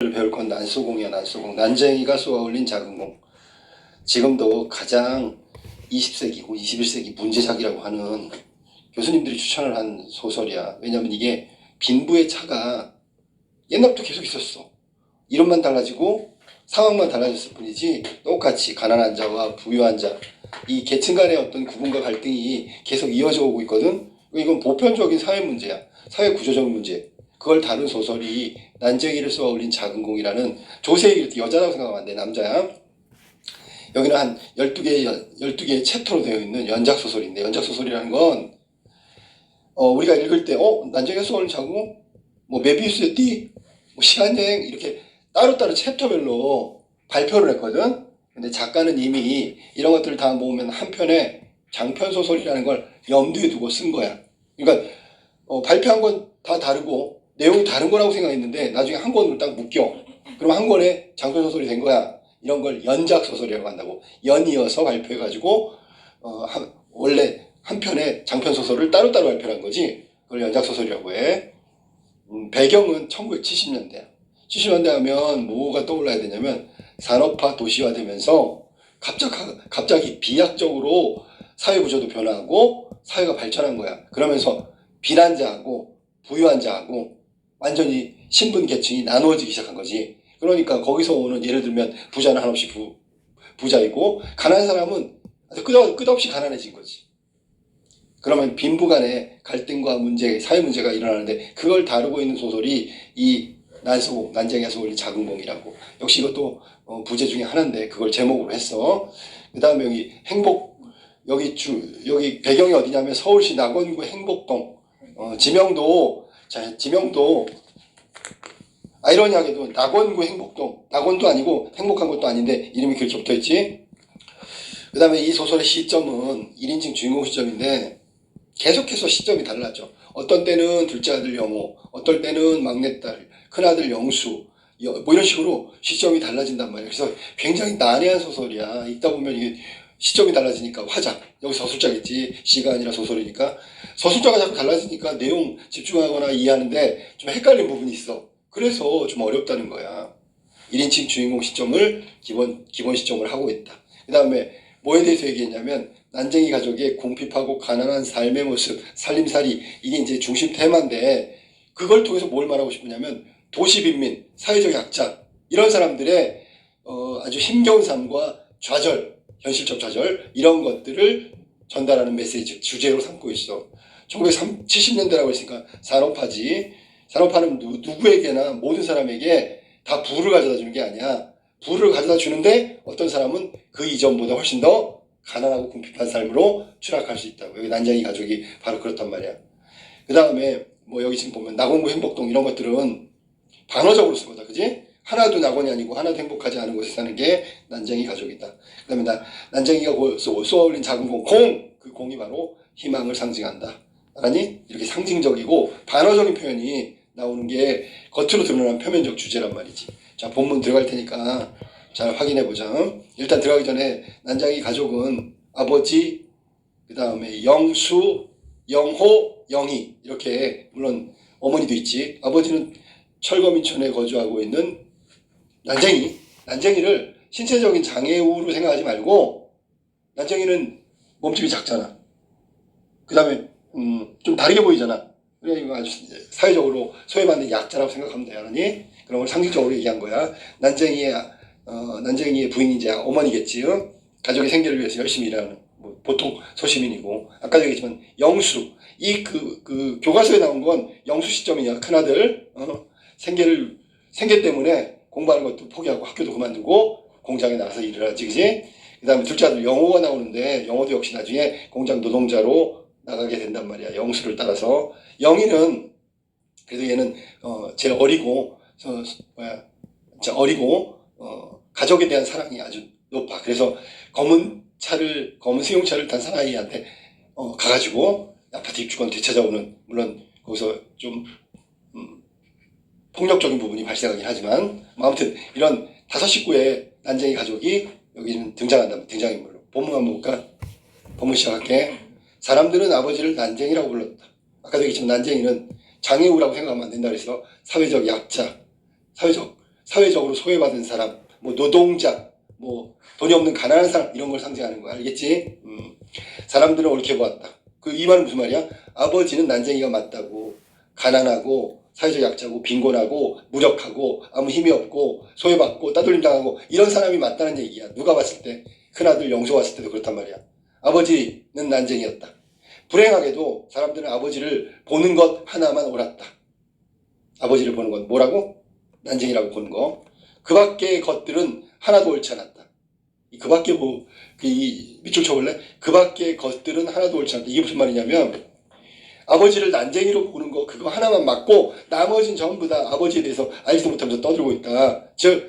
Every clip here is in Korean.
배울 건 난소공이야. 난소공. 난쟁이가 쏘아올린 작은 공. 지금도 가장 20세기고 21세기 문제작이라고 하는 교수님들이 추천을 한 소설이야. 왜냐면 이게 빈부의 차가 옛날부터 계속 있었어. 이름만 달라지고 상황만 달라졌을 뿐이지 똑같이 가난한 자와 부유한 자, 이 계층 간의 어떤 구분과 갈등이 계속 이어져 오고 있거든. 이건 보편적인 사회 문제야. 사회 구조적 문제. 그걸 다룬 소설이 난쟁이를 쏘아올린 작은 공이라는, 조세희, 여자라고 생각하면 안 돼. 남자야. 여기는 한 12개의 챕터로 되어 있는 연작소설인데, 연작소설이라는 건 우리가 읽을 때 난쟁이가 쏘아올린 작은 공? 뭐 메비우스의 띠? 뭐 시간여행? 이렇게 따로따로 챕터별로 발표를 했거든. 근데 작가는 이미 이런 것들을 다 모으면 한 편의 장편소설이라는 걸 염두에 두고 쓴 거야. 그러니까 발표한 건 다 다르고 내용이 다른 거라고 생각했는데 나중에 한 권으로 딱 묶여. 그럼 한 권의 장편소설이 된 거야. 이런 걸 연작소설이라고 한다고. 연이어서 발표해가지고 원래 한 편의 장편소설을 따로따로 발표한 거지. 그걸 연작소설이라고 해. 배경은 1970년대야. 70년대 하면 뭐가 떠올라야 되냐면 산업화 도시화되면서 갑자기 비약적으로 사회 구조도 변화하고 사회가 발전한 거야. 그러면서 비난자하고 부유한 자하고 완전히 신분 계층이 나누어지기 시작한 거지. 그러니까 거기서 오는, 예를 들면 부자는 한없이 부자이고 가난한 사람은 끝없이 가난해진 거지. 그러면 빈부 간의 갈등과 문제, 사회 문제가 일어나는데 그걸 다루고 있는 소설이 이 난소공, 난쟁이가 쏘아올린 작은 공이라고. 역시 이것도 부제 중에 하나인데 그걸 제목으로 했어. 그 다음에 여기 배경이 어디냐면 서울시 낙원구 행복동. 지명도 아이러니하게도 낙원구 행복동. 낙원도 아니고 행복한 것도 아닌데 이름이 그렇게 붙어있지. 그 다음에 이 소설의 시점은 1인칭 주인공 시점인데 계속해서 시점이 달라져. 어떤 때는 둘째 아들 영호, 어떨 때는 막내딸, 큰아들 영수, 뭐 이런 식으로 시점이 달라진단 말이야. 그래서 굉장히 난해한 소설이야. 읽다 보면 이게 시점이 달라지니까 화작, 여기 서술자겠지. 시가 아니라 소설이니까. 서술자가 자꾸 달라지니까 내용 집중하거나 이해하는데 좀 헷갈린 부분이 있어. 그래서 좀 어렵다는 거야. 1인칭 주인공 시점을 기본 시점을 하고 있다. 그 다음에 뭐에 대해서 얘기했냐면 난쟁이 가족의 궁핍하고 가난한 삶의 모습, 살림살이, 이게 이제 중심 테마인데 그걸 통해서 뭘 말하고 싶으냐면 도시빈민, 사회적 약자, 이런 사람들의 아주 힘겨운 삶과 좌절, 현실적 좌절, 이런 것들을 전달하는 메시지, 주제로 삼고 있어. 1970년대라고 했으니까 산업화지. 산업화는 누구에게나 모든 사람에게 다 부를 가져다 주는 게 아니야. 부를 가져다 주는데 어떤 사람은 그 이전보다 훨씬 더 가난하고 궁핍한 삶으로 추락할 수 있다고. 여기 난쟁이 가족이 바로 그렇단 말이야. 그 다음에 뭐 여기 지금 보면 낙원구 행복동 이런 것들은 반어적으로 쓴 거다. 그지? 하나도 낙원이 아니고 하나도 행복하지 않은 곳에 사는 게 난쟁이 가족이다. 그 다음에 난쟁이가 쏘아올린 작은 공, 그 공이 바로 희망을 상징한다. 알았니? 이렇게 상징적이고 반어적인 표현이 나오는 게 겉으로 드러난 표면적 주제란 말이지. 자, 본문 들어갈 테니까 잘 확인해보자. 일단 들어가기 전에 난쟁이 가족은 아버지, 그 다음에 영수, 영호, 영희, 이렇게, 물론 어머니도 있지. 아버지는 철거민촌에 거주하고 있는 난쟁이를 신체적인 장애우로 생각하지 말고, 난쟁이는 몸집이 작잖아. 그 다음에 좀 다르게 보이잖아. 그래, 이거 아주 사회적으로 소외받는 약자라고 생각하면 돼. 알았니? 그런 걸 상징적으로 얘기한 거야. 난쟁이의 부인이 이제 어머니겠지. 가족의 생계를 위해서 열심히 일하는, 뭐 보통 소시민이고. 아까도 얘기했지만 영수, 그 교과서에 나온 건 영수 시점이냐. 큰아들 생계 때문에 공부하는 것도 포기하고 학교도 그만두고 공장에 나가서 일을 하지. 그지? 그 다음에 둘째 아들 영호가 나오는데 영호도 역시 나중에 공장 노동자로 나가게 된단 말이야. 영수를 따라서. 영희는 그래도 얘는 제일 어리고 가족에 대한 사랑이 아주 높아. 그래서 검은 승용차를 탄 사나이한테 가가지고 아파트 입주권 되찾아오는, 물론 거기서 좀 폭력적인 부분이 발생하긴 하지만 아무튼 이런 5식구의 난쟁이 가족이 여기는 등장한다. 등장인물로. 본문 한번 볼까? 본문 시작할게. 사람들은 아버지를 난쟁이라고 불렀다. 아까도 얘기했지만 난쟁이는 장애우라고 생각하면 안 된다 그래서 사회적 약자, 사회적으로 소외받은 사람, 뭐 노동자, 뭐 돈이 없는 가난한 사람 이런 걸 상징하는 거야. 알겠지? 사람들은 옳게 보았다. 이 말은 무슨 말이야? 아버지는 난쟁이가 맞다고. 가난하고 사회적 약자고 빈곤하고 무력하고 아무 힘이 없고 소외받고 따돌림 당하고 이런 사람이 맞다는 얘기야. 누가 봤을 때 큰아들 영조 봤을 때도 그렇단 말이야. 아버지는 난쟁이였다. 불행하게도 사람들은 아버지를 보는 것 하나만 옳았다. 아버지를 보는 건 뭐라고? 난쟁이라고 보는 거. 그 밖의 것들은 하나도 옳지 않았다. 그 밖에 밑줄 쳐볼래? 그 밖의 것들은 하나도 옳지 않다. 이게 무슨 말이냐면 아버지를 난쟁이로 보는 거 그거 하나만 맞고 나머지는 전부 다 아버지에 대해서 알지도 못하면서 떠들고 있다. 즉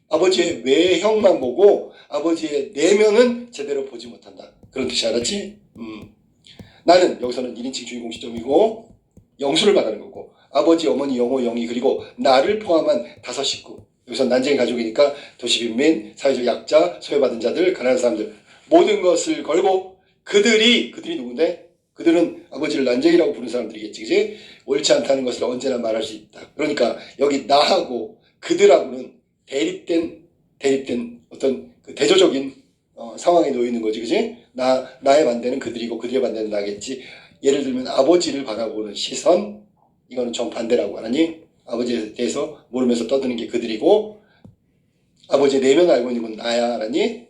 아버지의 외형만 보고 아버지의 내면은 제대로 보지 못한다. 그런 뜻이 알았지? 나는 여기서는 1인칭 주인공 시점이고 영수를 말하는 거고 아버지, 어머니, 영호, 영희 그리고 나를 포함한 5 식구. 여기서 난쟁이 가족이니까 도시빈민, 사회적 약자, 소외받은 자들, 가난한 사람들 모든 것을 걸고 그들이 누군데? 그들은 아버지를 난쟁이라고 부르는 사람들이겠지. 그치? 옳지 않다는 것을 언제나 말할 수 있다. 그러니까 여기 나하고 그들하고는 대립된 어떤 그 대조적인 상황에 놓여 있는 거지. 그치? 나의 반대는 그들이고 그들의 반대는 나겠지. 예를 들면 아버지를 바라보는 시선 이거는 정반대라고 하니 아버지에 대해서 모르면서 떠드는 게 그들이고 아버지의 내면을 알고 있는 건 나야 하니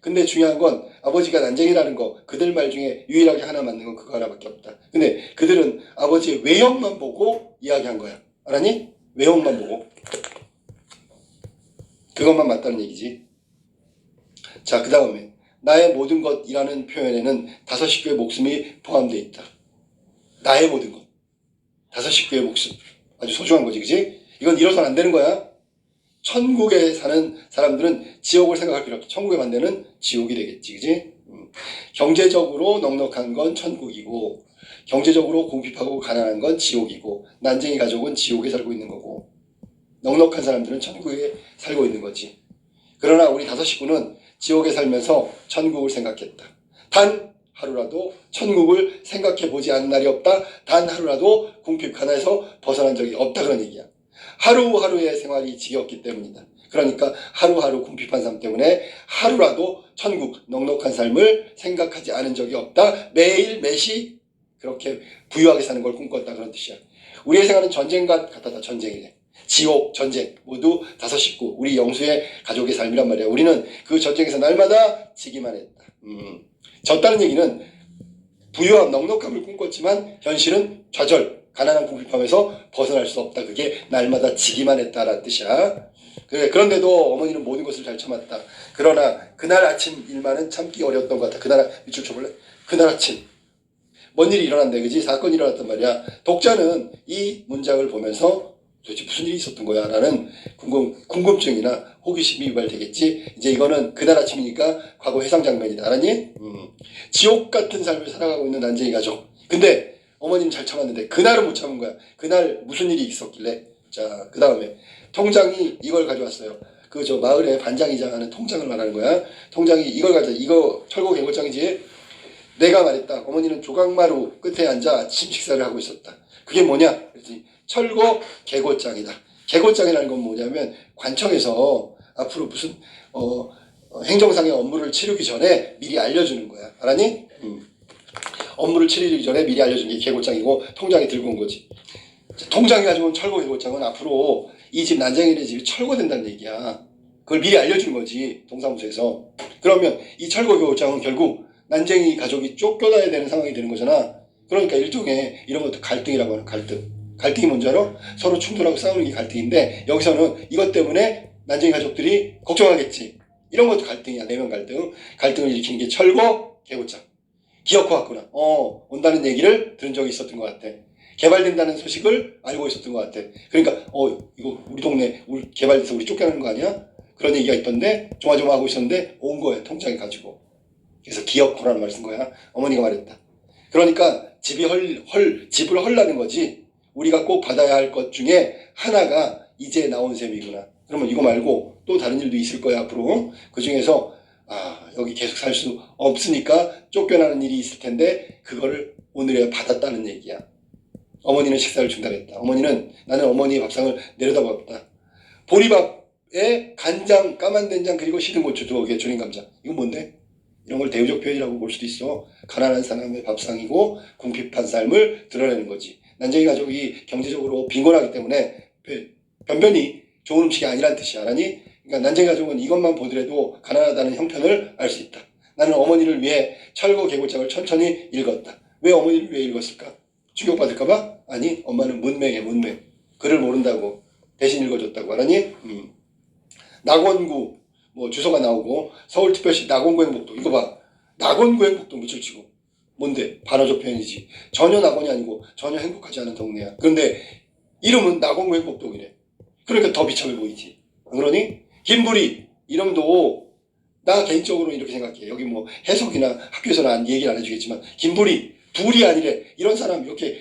근데 중요한 건 아버지가 난쟁이라는 거 그들 말 중에 유일하게 하나 맞는 건 그거 하나밖에 없다. 근데 그들은 아버지의 외형만 보고 이야기한 거야. 알았니? 외형만 보고 그것만 맞다는 얘기지. 자, 그 다음에 나의 모든 것이라는 표현에는 5 식구의 목숨이 포함되어 있다. 나의 모든 것 5 식구의 목숨 아주 소중한 거지. 그치? 이건 잃어서는 안 되는 거야. 천국에 사는 사람들은 지옥을 생각할 필요 없다. 천국의 반대는 지옥이 되겠지. 그치? 경제적으로 넉넉한 건 천국이고 경제적으로 궁핍하고 가난한 건 지옥이고 난쟁이 가족은 지옥에 살고 있는 거고 넉넉한 사람들은 천국에 살고 있는 거지. 그러나 우리 5 식구는 지옥에 살면서 천국을 생각했다. 단 하루라도 천국을 생각해 보지 않은 날이 없다. 단 하루라도 궁핍 가난에서 벗어난 적이 없다. 그런 얘기야. 하루하루의 생활이 지겹기 때문이다. 그러니까 하루하루 궁핍한 삶 때문에 하루라도 천국 넉넉한 삶을 생각하지 않은 적이 없다. 매일 매시 그렇게 부유하게 사는 걸 꿈꿨다. 그런 뜻이야. 우리의 생활은 전쟁과 같았다. 전쟁이래. 지옥, 전쟁 모두 5 식구 우리 영수의 가족의 삶이란 말이야. 우리는 그 전쟁에서 날마다 지기만 했다. 졌다는 얘기는 부유함, 넉넉함을 꿈꿨지만 현실은 좌절, 가난한 궁핍함에서 벗어날 수 없다. 그게 날마다 지기만 했다라는 뜻이야. 그런데도 어머니는 모든 것을 잘 참았다. 그러나 그날 아침 일만은 참기 어려웠던 것 같아. 그날 밑줄 쳐볼래? 그날 아침 뭔 일이 일어났네. 그지? 사건이 일어났단 말이야. 독자는 이 문장을 보면서 도대체 무슨 일이 있었던 거야? 라는 궁금증이나 호기심이 유발되겠지. 이제 이거는 그날 아침이니까 과거 해상 장면이다. 알았니? 지옥 같은 삶을 살아가고 있는 난쟁이 가족. 근데 어머니는 잘 참았는데 그날은 못 참은 거야. 그날 무슨 일이 있었길래. 자, 그 다음에 통장이 이걸 가져왔어요. 저 마을에 반장이자 하는 통장을 말하는 거야. 통장이 이걸 가져. 이거 철거 개고장이지. 내가 말했다. 어머니는 조각마루 끝에 앉아 아침 식사를 하고 있었다. 그게 뭐냐? 그랬더니 철거 개고장이다. 개고장이라는 건 뭐냐면 관청에서 앞으로 무슨 행정상의 업무를 치르기 전에 미리 알려주는 거야. 알았니? 업무를 치르기 전에 미리 알려주는 게 개고장이고 통장이 들고 온 거지. 통장이 가지고 온 철거 개고장은 앞으로 이 집 난쟁이네 집이 철거된다는 얘기야. 그걸 미리 알려준 거지. 동사무소에서. 그러면 이 철거 개고장은 결국 난쟁이 가족이 쫓겨나야 되는 상황이 되는 거잖아. 그러니까 일종의 이런 것도 갈등이라고 하는 갈등. 갈등이 뭔지 알아? 서로 충돌하고 싸우는 게 갈등인데 여기서는 이것 때문에 난쟁이 가족들이 걱정하겠지. 이런 것도 갈등이야. 내면 갈등. 갈등을 일으키는 게 철거 개고장. 기어코 왔구나. 온다는 얘기를 들은 적이 있었던 것 같아. 개발된다는 소식을 알고 있었던 것 같아. 그러니까 이거 우리 동네 개발돼서 우리 쫓겨나는 거 아니야? 그런 얘기가 있던데 조마조마하고 있었는데 온 거야. 통장에 가지고. 그래서 기어코라는 말을 쓴 거야. 어머니가 말했다. 그러니까 집을 헐라는 거지. 우리가 꼭 받아야 할 것 중에 하나가 이제 나온 셈이구나. 그러면 이거 말고 또 다른 일도 있을 거야 앞으로. 그 중에서 여기 계속 살 수 없으니까 쫓겨나는 일이 있을 텐데 그거를 오늘에 받았다는 얘기야. 어머니는 식사를 중단했다. 나는 어머니의 밥상을 내려다봤다. 보리밥에 간장, 까만 된장 그리고 시든 고추 2개 졸인 감자. 이건 뭔데? 이런 걸 대우적 표현이라고 볼 수도 있어. 가난한 사람의 밥상이고 궁핍한 삶을 드러내는 거지. 난쟁이 가족이 경제적으로 빈곤하기 때문에 변변히 좋은 음식이 아니란 뜻이야. 알았니? 그러니까 난쟁이 가족은 이것만 보더라도 가난하다는 형편을 알 수 있다. 나는 어머니를 위해 철거 계곡장을 천천히 읽었다. 왜 어머니를 위해 읽었을까? 충격받을까봐? 아니, 엄마는 문맹이야, 문맹. 글을 모른다고 대신 읽어줬다고. 알았니? 낙원구 뭐 주소가 나오고 서울특별시 낙원구 행복동. 이거 봐. 낙원구 행복동 밑줄 치고. 뭔데? 반어적 표현이지. 전혀 낙원이 아니고 전혀 행복하지 않은 동네야. 그런데 이름은 낙원구 행복동이래. 그러니까 더 비참해 보이지. 안 그러니? 김부리 이름도 나 개인적으로 이렇게 생각해. 여기 뭐 해석이나 학교에서는 얘기를 안 해주겠지만 김부리 둘이 아니래. 이런 사람 이렇게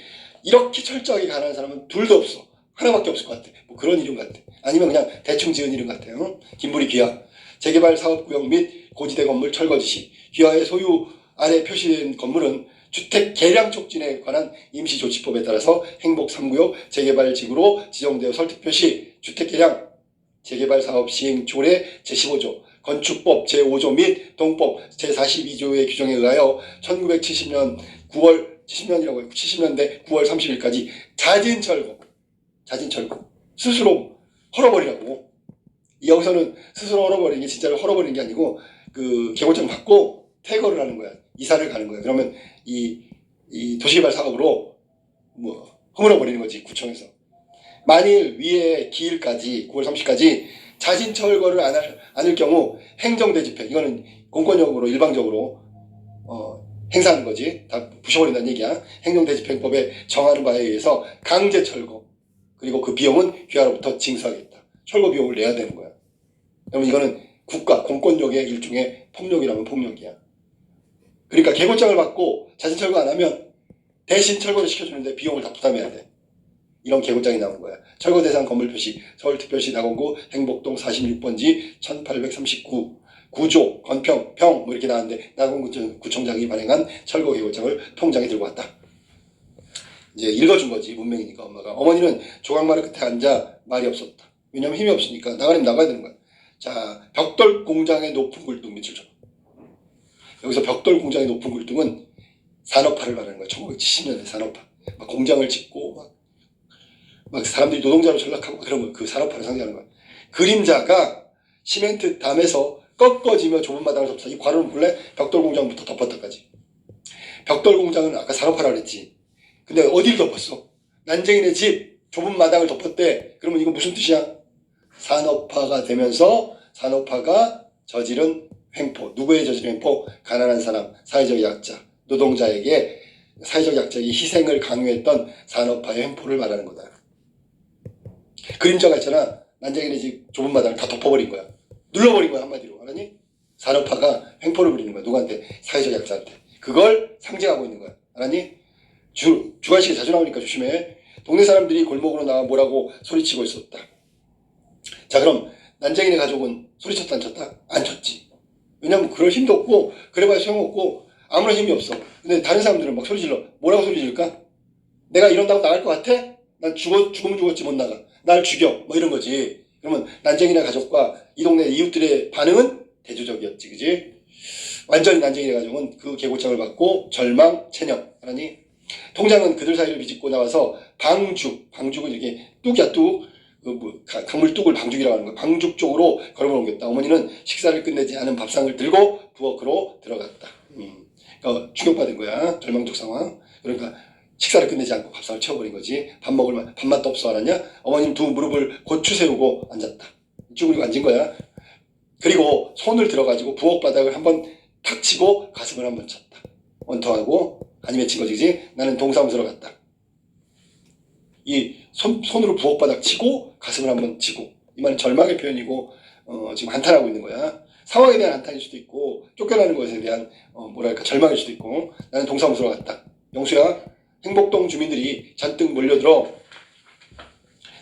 철저하게 가난한 사람은 둘도 없어. 하나밖에 없을 것 같아. 뭐 그런 이름 같아. 아니면 그냥 대충 지은 이름 같아요. 김부리 귀하. 재개발 사업구역 및 고지대 건물 철거 지시. 귀하의 소유 아래 표시된 건물은 주택 개량 촉진에 관한 임시조치법에 따라서 행복 3구역 재개발 지구로 지정되어 설득표 시 주택 개량 재개발 사업 시행 조례 제15조 건축법 제5조 및 동법 제42조의 규정에 의하여 1970년 9월 70년이라고 70년대 9월 30일까지 자진 철거 스스로 헐어버리라고. 여기서는 스스로 헐어버리는 게 진짜로 헐어버리는 게 아니고 그 개고장 받고 퇴거를 하는 거야. 이사를 가는 거야. 그러면 이 도시개발 사업으로 뭐 허물어버리는 거지, 구청에서. 만일 위에 기일까지 9월 30일까지 자진 철거를 안 할 경우 행정대집행, 이거는 공권력으로 일방적으로 행사하는 거지. 다 부셔버린다는 얘기야. 행정대집행법에 정하는 바에 의해서 강제 철거, 그리고 그 비용은 귀하로부터 징수하겠다. 철거 비용을 내야 되는 거야. 그러면 이거는 국가, 공권력의 일종의 폭력이라면 폭력이야. 그러니까 개고장을 받고 자진 철거 안 하면 대신 철거를 시켜주는데 비용을 다 부담해야 돼. 이런 개고장이 나온 거야. 철거 대상 건물 표시 서울특별시 낙원구 행복동 46번지 1839 구조 건평 평 뭐 이렇게 나왔는데 낙원구청장이 발행한 철거 개고장을 통장에 들고 왔다. 이제 읽어준 거지. 문맹이니까 엄마가. 어머니는 조각마루 끝에 앉아 말이 없었다. 왜냐면 힘이 없으니까 나가려면 나가야 되는 거야. 자, 벽돌 공장의 높은 굴뚝 밑줄 쳐. 여기서 벽돌 공장의 높은 굴뚝은 산업화를 말하는 거야. 1970년대 산업화. 막 공장을 짓고 막 사람들이 노동자로 전락하고 그런 거, 그 산업화를 상징하는 거야. 그림자가 시멘트 담에서 꺾어지며 좁은 마당을 덮다. 이 괄호는 본래 벽돌 공장부터 덮었다까지. 벽돌 공장은 아까 산업화라 그랬지. 근데 어디를 덮었어? 난쟁이네 집 좁은 마당을 덮었대. 그러면 이거 무슨 뜻이야? 산업화가 되면서 산업화가 저지른 횡포. 누구의 저지른 횡포? 가난한 사람, 사회적 약자, 노동자에게 사회적 약자에게 희생을 강요했던 산업화의 횡포를 말하는 거다. 그림자가 있잖아. 난쟁이네 집 좁은 마당을 다 덮어버린 거야. 눌러버린 거야, 한마디로. 알았니? 산업화가 횡포를 부리는 거야. 누구한테? 사회적 약자한테. 그걸 상징하고 있는 거야. 알았니? 주관식이 자주 나오니까 조심해. 동네 사람들이 골목으로 나와 뭐라고 소리치고 있었다. 자, 그럼 난쟁이네 가족은 소리쳤다 안 쳤다? 안 쳤지. 왜냐면 그럴 힘도 없고 그래봐야 소용없고 아무런 힘이 없어. 근데 다른 사람들은 막 소리 질러. 뭐라고 소리 지를까? 내가 이런다고 나갈 것 같아? 난 죽으면 죽었지 못 나가. 날 죽여. 뭐 이런 거지. 그러면 난쟁이네 가족과 이 동네 이웃들의 반응은 대조적이었지. 그지? 완전히 난쟁이네 가족은 그 계고장을 받고 절망, 체념. 알았니? 통장은 그들 사이를 비집고 나와서 방죽은 이렇게 뚝이야 뚝. 강물 뚝을 방죽이라고 하는 거야. 방죽 쪽으로 걸음을 옮겼다. 어머니는 식사를 끝내지 않은 밥상을 들고 부엌으로 들어갔다. 그러니까 충격받은 거야. 절망적 상황. 그러니까 식사를 끝내지 않고 밥상을 채워버린 거지. 밥맛도 없어. 알았냐? 어머니는 두 무릎을 고추 세우고 앉았다. 쭈그리고 앉은 거야. 그리고 손을 들어가지고 부엌 바닥을 한번 탁 치고 가슴을 한번 쳤다. 원통하고 아니 맺힌 거지. 그지? 나는 동사무소로 갔다. 이 손으로 부엌 바닥 치고 가슴을 한번 치고, 이 말은 절망의 표현이고 지금 한탄하고 있는 거야. 상황에 대한 한탄일 수도 있고 쫓겨나는 것에 대한 뭐랄까 절망일 수도 있고. 나는 동사무소로 갔다. 영수야, 행복동 주민들이 잔뜩 몰려들어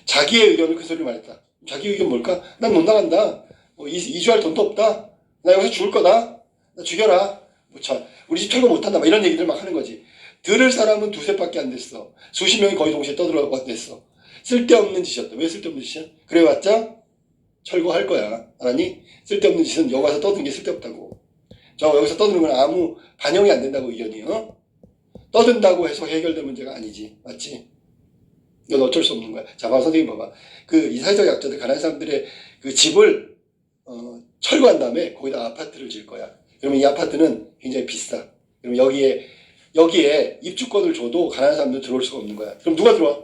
자기의 의견을 큰 소리로 말했다. 자기 의견 뭘까? 난 못 나간다. 이주할 돈도 없다. 나 여기서 죽을 거다. 나 죽여라. 우리 집 철거 못한다. 막 이런 얘기들 막 하는 거지. 들을 사람은 두셋밖에 안 됐어. 수십 명이 거의 동시에 떠들어갔댔어. 쓸데없는 짓이었다. 왜 쓸데없는 짓이야? 그래봤자 철거할 거야. 알았니? 쓸데없는 짓은 여기 와서 떠드는 게 쓸데없다고. 저 여기서 떠드는 건 아무 반영이 안 된다고 의견이. 떠든다고 해서 해결될 문제가 아니지. 맞지? 이건 어쩔 수 없는 거야. 자, 봐, 선생님 봐봐. 이 사회적 약자들, 가난한 사람들의 그 집을 철거한 다음에 거기다 아파트를 지을 거야. 그러면 이 아파트는 굉장히 비싸. 그럼 여기에 입주권을 줘도 가난한 사람들은 들어올 수가 없는 거야. 그럼 누가 들어와?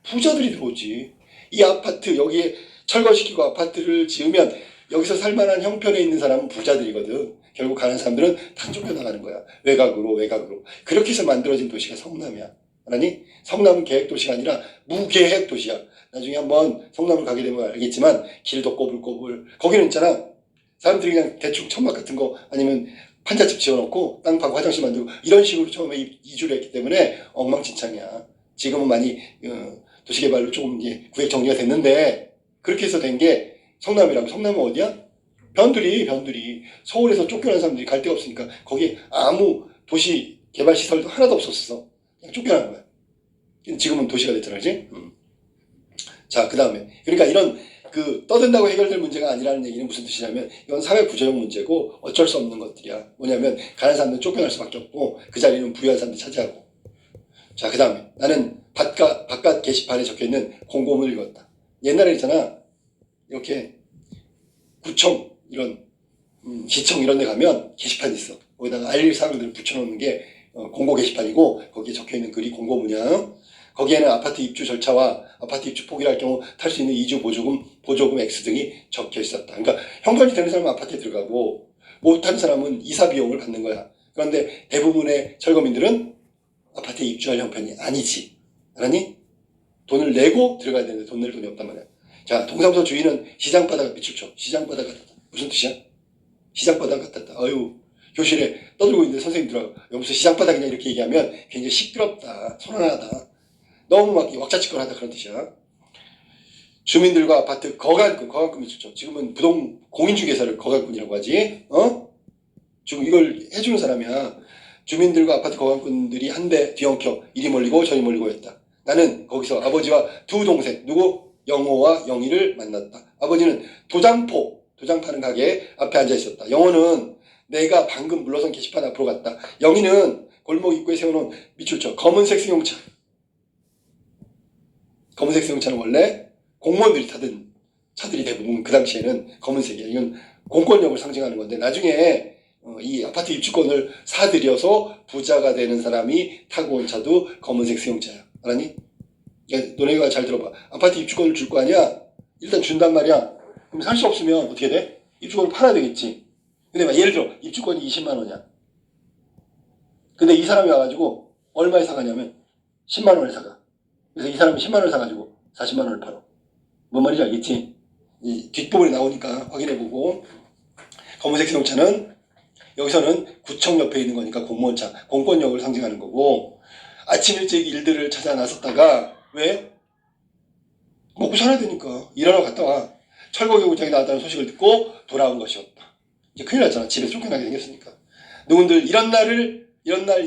부자들이 들어오지. 이 아파트 여기에 철거시키고 아파트를 지으면 여기서 살만한 형편에 있는 사람은 부자들이거든. 결국 가난한 사람들은 다 쫓겨나가는 거야. 외곽으로. 그렇게 해서 만들어진 도시가 성남이야. 알았니? 성남은 계획도시가 아니라 무계획 도시야. 나중에 한번 성남을 가게 되면 알겠지만 길도 꼬불꼬불. 거기는 있잖아. 사람들이 그냥 대충 천막 같은 거 아니면 판잣집 지어놓고 땅 파고 화장실 만들고 이런 식으로 처음에 이주를 했기 때문에 엉망진창이야. 지금은 많이 도시개발로 조금 이제 구획 정리가 됐는데 그렇게 해서 된 게 성남이라고. 성남은 어디야? 변두리. 서울에서 쫓겨난 사람들이 갈 데가 없으니까 거기에 아무 도시 개발 시설도 하나도 없었어. 그냥 쫓겨난 거야. 지금은 도시가 됐잖아, 그지? 자, 그 다음에. 그러니까 이런 떠든다고 해결될 문제가 아니라는 얘기는 무슨 뜻이냐면 이건 사회 구조적 문제고 어쩔 수 없는 것들이야. 뭐냐면 가난한 사람들은 쫓겨날 수밖에 없고 그 자리는 부유한 사람들이 차지하고. 자, 그 다음에 나는 바깥 게시판에 적혀있는 공고문을 읽었다. 옛날에 있잖아. 이렇게 구청 이런 시청 이런 데 가면 게시판이 있어. 거기다가 알릴 사항들을 붙여놓는 게 공고 게시판이고 거기에 적혀있는 글이 공고문이야. 거기에는 아파트 입주 절차와 아파트 입주 포기할 경우 탈 수 있는 이주 보조금 X 등이 적혀 있었다. 그러니까 형편이 되는 사람은 아파트에 들어가고 못하는 사람은 이사 비용을 받는 거야. 그런데 대부분의 철거민들은 아파트에 입주할 형편이 아니지. 알았니? 돈을 내고 들어가야 되는데 돈 낼 돈이 없단 말이야. 자, 동사무소 주인은 시장바닥 밑줄 쳐. 시장바닥 같았다. 무슨 뜻이야? 시장바닥 같았다. 아유, 교실에 떠들고 있는데 선생님 들어가고 여기 무슨 시장바닥이냐 이렇게 얘기하면 굉장히 시끄럽다. 소란하다. 너무 막 왁자지껄하다 그런 뜻이야. 주민들과 아파트 거간권 밑줄 쳐. 지금은 공인중개사를 거간권이라고 하지. 지금 이걸 해주는 사람이야. 주민들과 아파트 거간꾼들이 한데 뒤엉켜 이리 몰리고 저리 몰리고 했다. 나는 거기서 아버지와 두 동생 누구? 영호와 영희를 만났다. 아버지는 도장 파는 가게 앞에 앉아 있었다. 영호는 내가 방금 물러선 게시판 앞으로 갔다. 영희는 골목 입구에 세워놓은 밑줄 쳐. 검은색 승용차. 검은색 승용차는 원래 공무원들이 타던 차들이 대부분 그 당시에는 검은색이야. 이건 공권력을 상징하는 건데 나중에 이 아파트 입주권을 사들여서 부자가 되는 사람이 타고 온 차도 검은색 승용차야. 알았니? 그러니까 너네가 잘 들어봐. 아파트 입주권을 줄 거 아니야? 일단 준단 말이야. 그럼 살 수 없으면 어떻게 돼? 입주권을 팔아야 되겠지. 근데 막 예를 들어 입주권이 20만 원이야. 근데 이 사람이 와가지고 얼마에 사가냐면 10만 원에 사가. 그래서 이 사람이 10만 원을 사가지고 40만 원을 팔아. 뭔 말인지 알겠지? 이 뒷부분이 나오니까 확인해보고. 검은색 승용차는 여기서는 구청 옆에 있는 거니까 공무원차, 공권력을 상징하는 거고 아침 일찍 일들을 찾아 나섰다가 왜? 먹고 살아야 되니까 일하러 갔다 와. 철거 경찰이 나왔다는 소식을 듣고 돌아온 것이었다. 이제 큰일 났잖아. 집에서 쫓겨나게 생겼으니까. 누군들 이런 날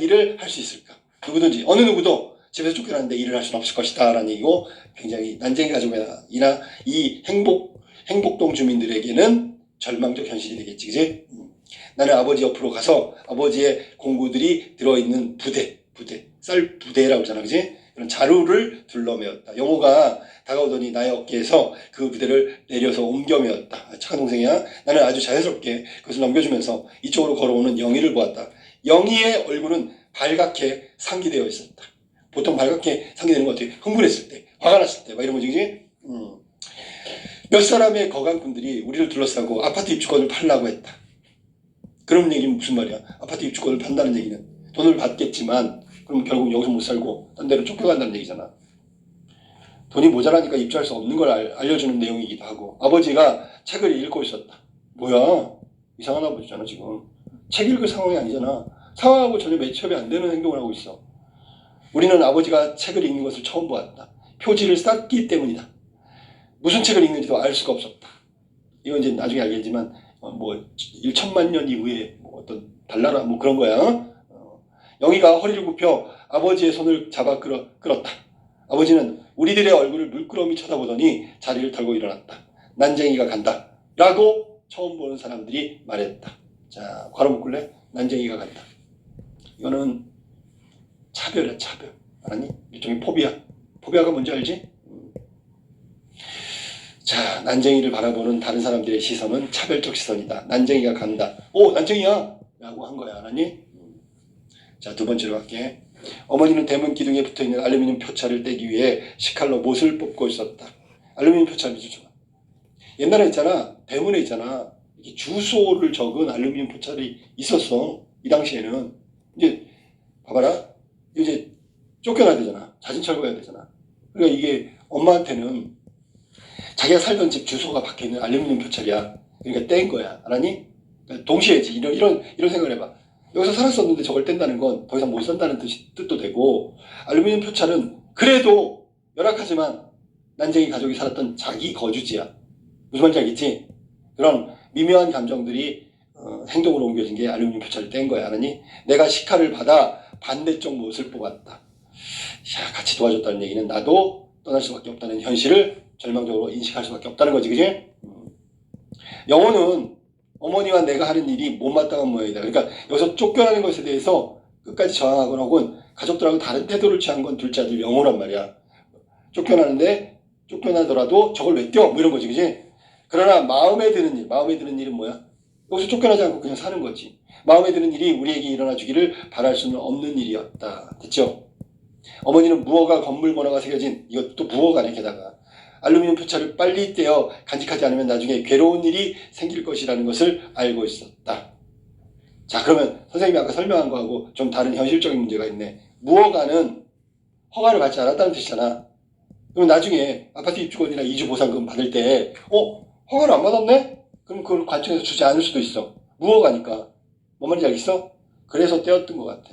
일을 할 수 있을까? 누구든지 어느 누구도 집에서 쫓겨났는데 일을 할 수는 없을 것이다 라는 얘기고 굉장히 난쟁이 가족이나 이 행복동 주민들에게는 절망적 현실이 되겠지. 그치? 나는 아버지 옆으로 가서 아버지의 공구들이 들어있는 부대 쌀 부대라고 하잖아. 그치? 그런 자루를 둘러매었다. 영호가 다가오더니 나의 어깨에서 그 부대를 내려서 옮겨 메었다. 착한 동생이야. 나는 아주 자연스럽게 그것을 넘겨주면서 이쪽으로 걸어오는 영희를 보았다. 영희의 얼굴은 발갛게 상기되어 있었다. 보통 발갛게 상기되는 거 어떻게? 흥분했을 때, 화가 났을 때, 막 이런 거지, 그지? 몇 사람의 거간꾼들이 우리를 둘러싸고 아파트 입주권을 팔라고 했다. 그런 얘기는 무슨 말이야? 아파트 입주권을 판다는 얘기는 돈을 받겠지만, 그럼 결국 여기서 못 살고 딴 데로 쫓겨간다는 얘기잖아. 돈이 모자라니까 입주할 수 없는 걸 알려주는 내용이기도 하고. 아버지가 책을 읽고 있었다. 뭐야? 이상한 아버지잖아 지금. 책 읽을 상황이 아니잖아. 상황하고 전혀 매치업이 안 되는 행동을 하고 있어. 우리는 아버지가 책을 읽는 것을 처음 보았다. 표지를 쌌기 때문이다. 무슨 책을 읽는지도 알 수가 없었다. 이건 이제 나중에 알겠지만 뭐 1천만 년 이후에 뭐 어떤 달나라 뭐 그런 거야. 영희가 허리를 굽혀 아버지의 손을 잡아 끌었다. 아버지는 우리들의 얼굴을 물끄러미 쳐다보더니 자리를 털고 일어났다. 난쟁이가 간다 라고 처음 보는 사람들이 말했다. 자, 괄호 묶을래? 난쟁이가 간다. 이거는 차별이야, 차별. 알았니? 일종의 포비아. 포비아가 뭔지 알지? 자, 난쟁이를 바라보는 다른 사람들의 시선은 차별적 시선이다. 난쟁이가 간다. 오, 난쟁이야! 라고 한 거야. 알았니? 자, 두 번째로 할게. 어머니는 대문 기둥에 붙어있는 알루미늄 표차를 떼기 위해 식칼로 못을 뽑고 있었다. 알루미늄 표차를 주죠. 옛날에 있잖아. 대문에 있잖아. 이렇게 주소를 적은 알루미늄 표차들이 있었어. 이 당시에는. 이제 봐봐라. 이제 쫓겨나야 되잖아. 자진 철거해야 되잖아. 그러니까 이게 엄마한테는 자기가 살던 집 주소가 박혀있는 알루미늄 표차이야. 그러니까 뗀 거야. 알았니? 그러니까 동시에지. 이런 생각을 해봐. 여기서 살았었는데 저걸 뗀다는 건 더 이상 못 산다는 뜻도 되고, 알루미늄 표차는 그래도 열악하지만 난쟁이 가족이 살았던 자기 거주지야. 무슨 말인지 알겠지? 그런 미묘한 감정들이 행동으로 옮겨진 게 알루미늄 표차를 뗀 거야. 알았니? 내가 식칼을 받아 반대쪽 못을 뽑았다. 야, 같이 도와줬다는 얘기는 나도 떠날 수밖에 없다는 현실을 절망적으로 인식할 수밖에 없다는 거지, 그지? 영호는 어머니와 내가 하는 일이 못마땅한 모양이다. 그러니까 여기서 쫓겨나는 것에 대해서 끝까지 저항하거나 혹은 가족들하고 다른 태도를 취한 건 둘째 아들 영호란 말이야. 쫓겨나는데 쫓겨나더라도 저걸 왜 떼어? 뭐 이런 거지, 그지? 그러나 마음에 드는 일은 뭐야? 여기서 쫓겨나지 않고 그냥 사는 거지. 마음에 드는 일이 우리에게 일어나 주기를 바랄 수는 없는 일이었다. 됐죠? 어머니는 무허가 건물 번호가 새겨진, 이것도 무허가네 게다가, 알루미늄 표차를 빨리 떼어 간직하지 않으면 나중에 괴로운 일이 생길 것이라는 것을 알고 있었다. 자, 그러면 선생님이 아까 설명한 거하고 좀 다른 현실적인 문제가 있네. 무허가는 허가를 받지 않았다는 뜻이잖아. 그럼 나중에 아파트 입주권이나 이주 보상금 받을 때 허가를 안 받았네? 그럼 그걸 관청에서 주지 않을 수도 있어. 무허가니까. 뭔 말인지 알겠어? 그래서 떼었던 것 같아.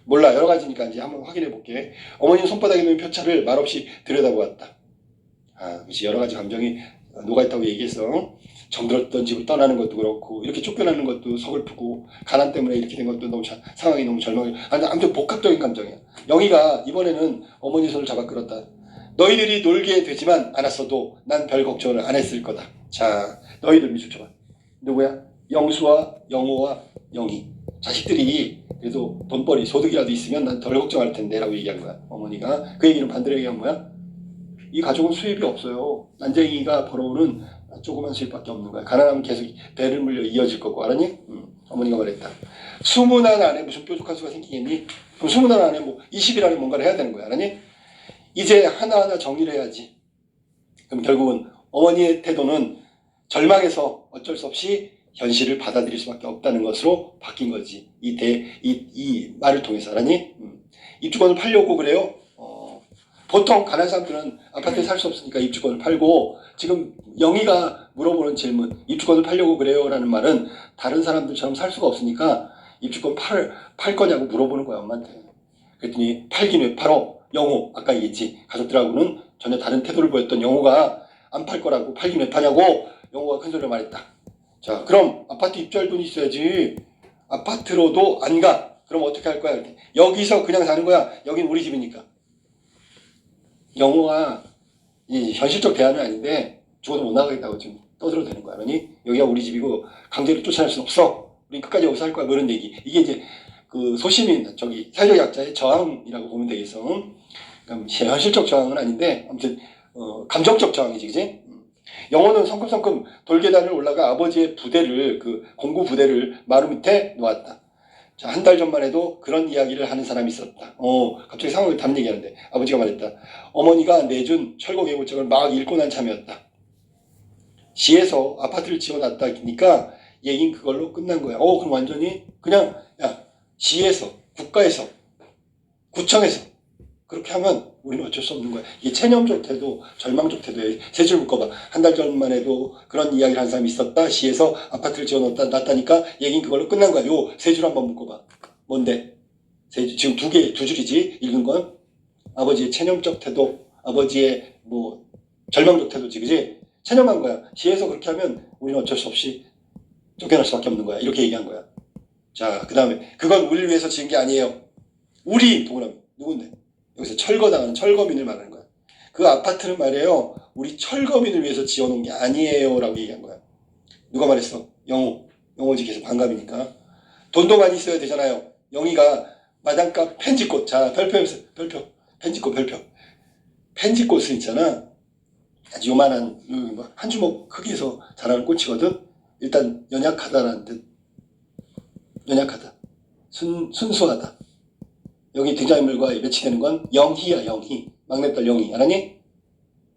몰라, 여러 가지니까 이제 한번 확인해 볼게. 어머니는 손바닥에 놓인 표차를 말없이 들여다보았다. 그렇지. 여러 가지 감정이 녹아있다고 얘기했어. 정들었던 집을 떠나는 것도 그렇고, 이렇게 쫓겨나는 것도 서글프고, 가난 때문에 이렇게 된 것도 너무 상황이 너무 절망해. 아무튼 복합적인 감정이야. 영희가 이번에는 어머니 손을 잡아 끌었다. 너희들이 놀게 되지만 않았어도 난 별 걱정을 안 했을 거다. 자, 너희들 미술 쳐봐. 누구야? 영수와 영호와 영희. 자식들이 그래도 돈벌이 소득이라도 있으면 난 덜 걱정할 텐데 라고 얘기한 거야. 어머니가. 그 얘기는 반대로 얘기한 거야. 이 가족은 수입이 없어요. 난쟁이가 벌어오는 조그만 수입밖에 없는 거야. 가난하면 계속 배를 물려 이어질 거고. 알았니? 어머니가 말했다. 20안 안에 무슨 뾰족한 수가 생기겠니? 그럼 20안 안에 뭐 20일 안에 뭔가를 해야 되는 거야. 알았니? 이제 하나하나 정리를 해야지. 그럼 결국은 어머니의 태도는 절망해서 어쩔 수 없이 현실을 받아들일 수밖에 없다는 것으로 바뀐 거지. 이 말을 통해서. 알았니? 입주권을 팔려고 그래요? 보통 가난한 사람들은 아파트에 살 수 없으니까 입주권을 팔고, 지금 영희가 물어보는 질문, 입주권을 팔려고 그래요? 라는 말은 다른 사람들처럼 살 수가 없으니까 입주권 팔 거냐고 물어보는 거야, 엄마한테. 그랬더니 팔긴 왜 팔어? 영호, 아까 얘기했지. 가족들하고는 전혀 다른 태도를 보였던 영호가 안 팔 거라고 팔긴 왜 파냐고 영호가 큰 소리로 말했다. 자, 그럼 아파트 입주할 돈이 있어야지. 아파트로도 안 가. 그럼 어떻게 할 거야? 그랬더니 여기서 그냥 사는 거야. 여긴 우리 집이니까. 영호가 이 현실적 대안은 아닌데 죽어도 못 나가겠다고 지금 떠들어도 되는 거야. 그러니 여기가 우리 집이고 강제로 쫓아낼 수는 없어. 우린 끝까지 여기서 할 거야. 뭐 이런 얘기. 이게 이제 그 소시민, 사회적 약자의 저항이라고 보면 되겠어. 현실적 저항은 아닌데 아무튼 감정적 저항이지, 그지? 영호는 성큼성큼 돌계단을 올라가 아버지의 부대를, 그 공구 부대를 마루 밑에 놓았다. 자, 한 달 전만 해도 그런 이야기를 하는 사람이 있었다. 갑자기 상황을 다른 얘기하는데 아버지가 말했다. 어머니가 내준 철거 계획책을 막 읽고 난 참이었다. 시에서 아파트를 지어놨다니까 얘긴 그걸로 끝난 거야. 그럼 완전히 그냥 시에서, 국가에서, 구청에서 그렇게 하면 우리는 어쩔 수 없는 거야. 이게 체념적 태도, 절망적 태도에 세 줄 묶어봐. 한 달 전만 해도 그런 이야기를 하는 사람이 있었다. 시에서 아파트를 지어놨다니까 얘긴 그걸로 끝난 거야. 요 세 줄 한번 묶어봐. 뭔데? 지금 두 줄이지. 읽은 건 아버지의 체념적 태도, 아버지의 뭐 절망적 태도지, 그지? 체념한 거야. 시에서 그렇게 하면 우리는 어쩔 수 없이 쫓겨날 수밖에 없는 거야. 이렇게 얘기한 거야. 자, 그 다음에 그건 우리를 위해서 지은 게 아니에요. 우리 동그라미 누군데? 여기서 철거당하는 철거민을 말하는 거야. 그 아파트는 말이에요. 우리 철거민을 위해서 지어놓은 게 아니에요 라고 얘기한 거야. 누가 말했어? 영호. 영호지 계속 반감이니까. 돈도 많이 써야 되잖아요. 영희가 마당값 펜지꽃. 자, 별표해보세요. 별표. 펜지꽃 별표. 펜지꽃은 있잖아. 아주 요만한 한 주먹 크기에서 자라는 꽃이거든. 일단 연약하다라는 뜻. 연약하다. 순수하다. 여기 등장인물과 매치되는 건 영희야. 영희. 막내딸 영희. 알았니?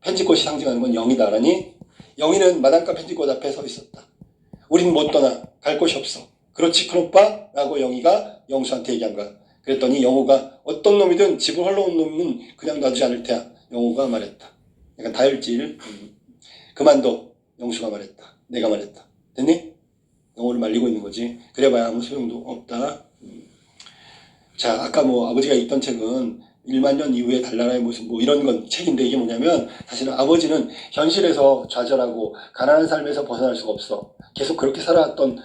펜지꽃이 상징하는 건 영희다. 알았니? 영희는 마당가 펜지꽃 앞에 서 있었다. 우린 못 떠나. 갈 곳이 없어. 그렇지 큰오빠? 라고 영희가 영수한테 얘기한 거야. 그랬더니 영호가 어떤 놈이든 집을 헐러온 놈은 그냥 놔두지 않을 테야. 영호가 말했다. 약간 다혈질. 그만둬. 영수가 말했다. 내가 말했다. 됐니? 영호를 말리고 있는 거지. 그래봐야 아무 소용도 없다. 자, 아까 뭐 아버지가 읽던 책은 1만 년 이후의 달나라의 모습 뭐 이런 건 책인데, 이게 뭐냐면 사실은 아버지는 현실에서 좌절하고 가난한 삶에서 벗어날 수가 없어. 계속 그렇게 살아왔던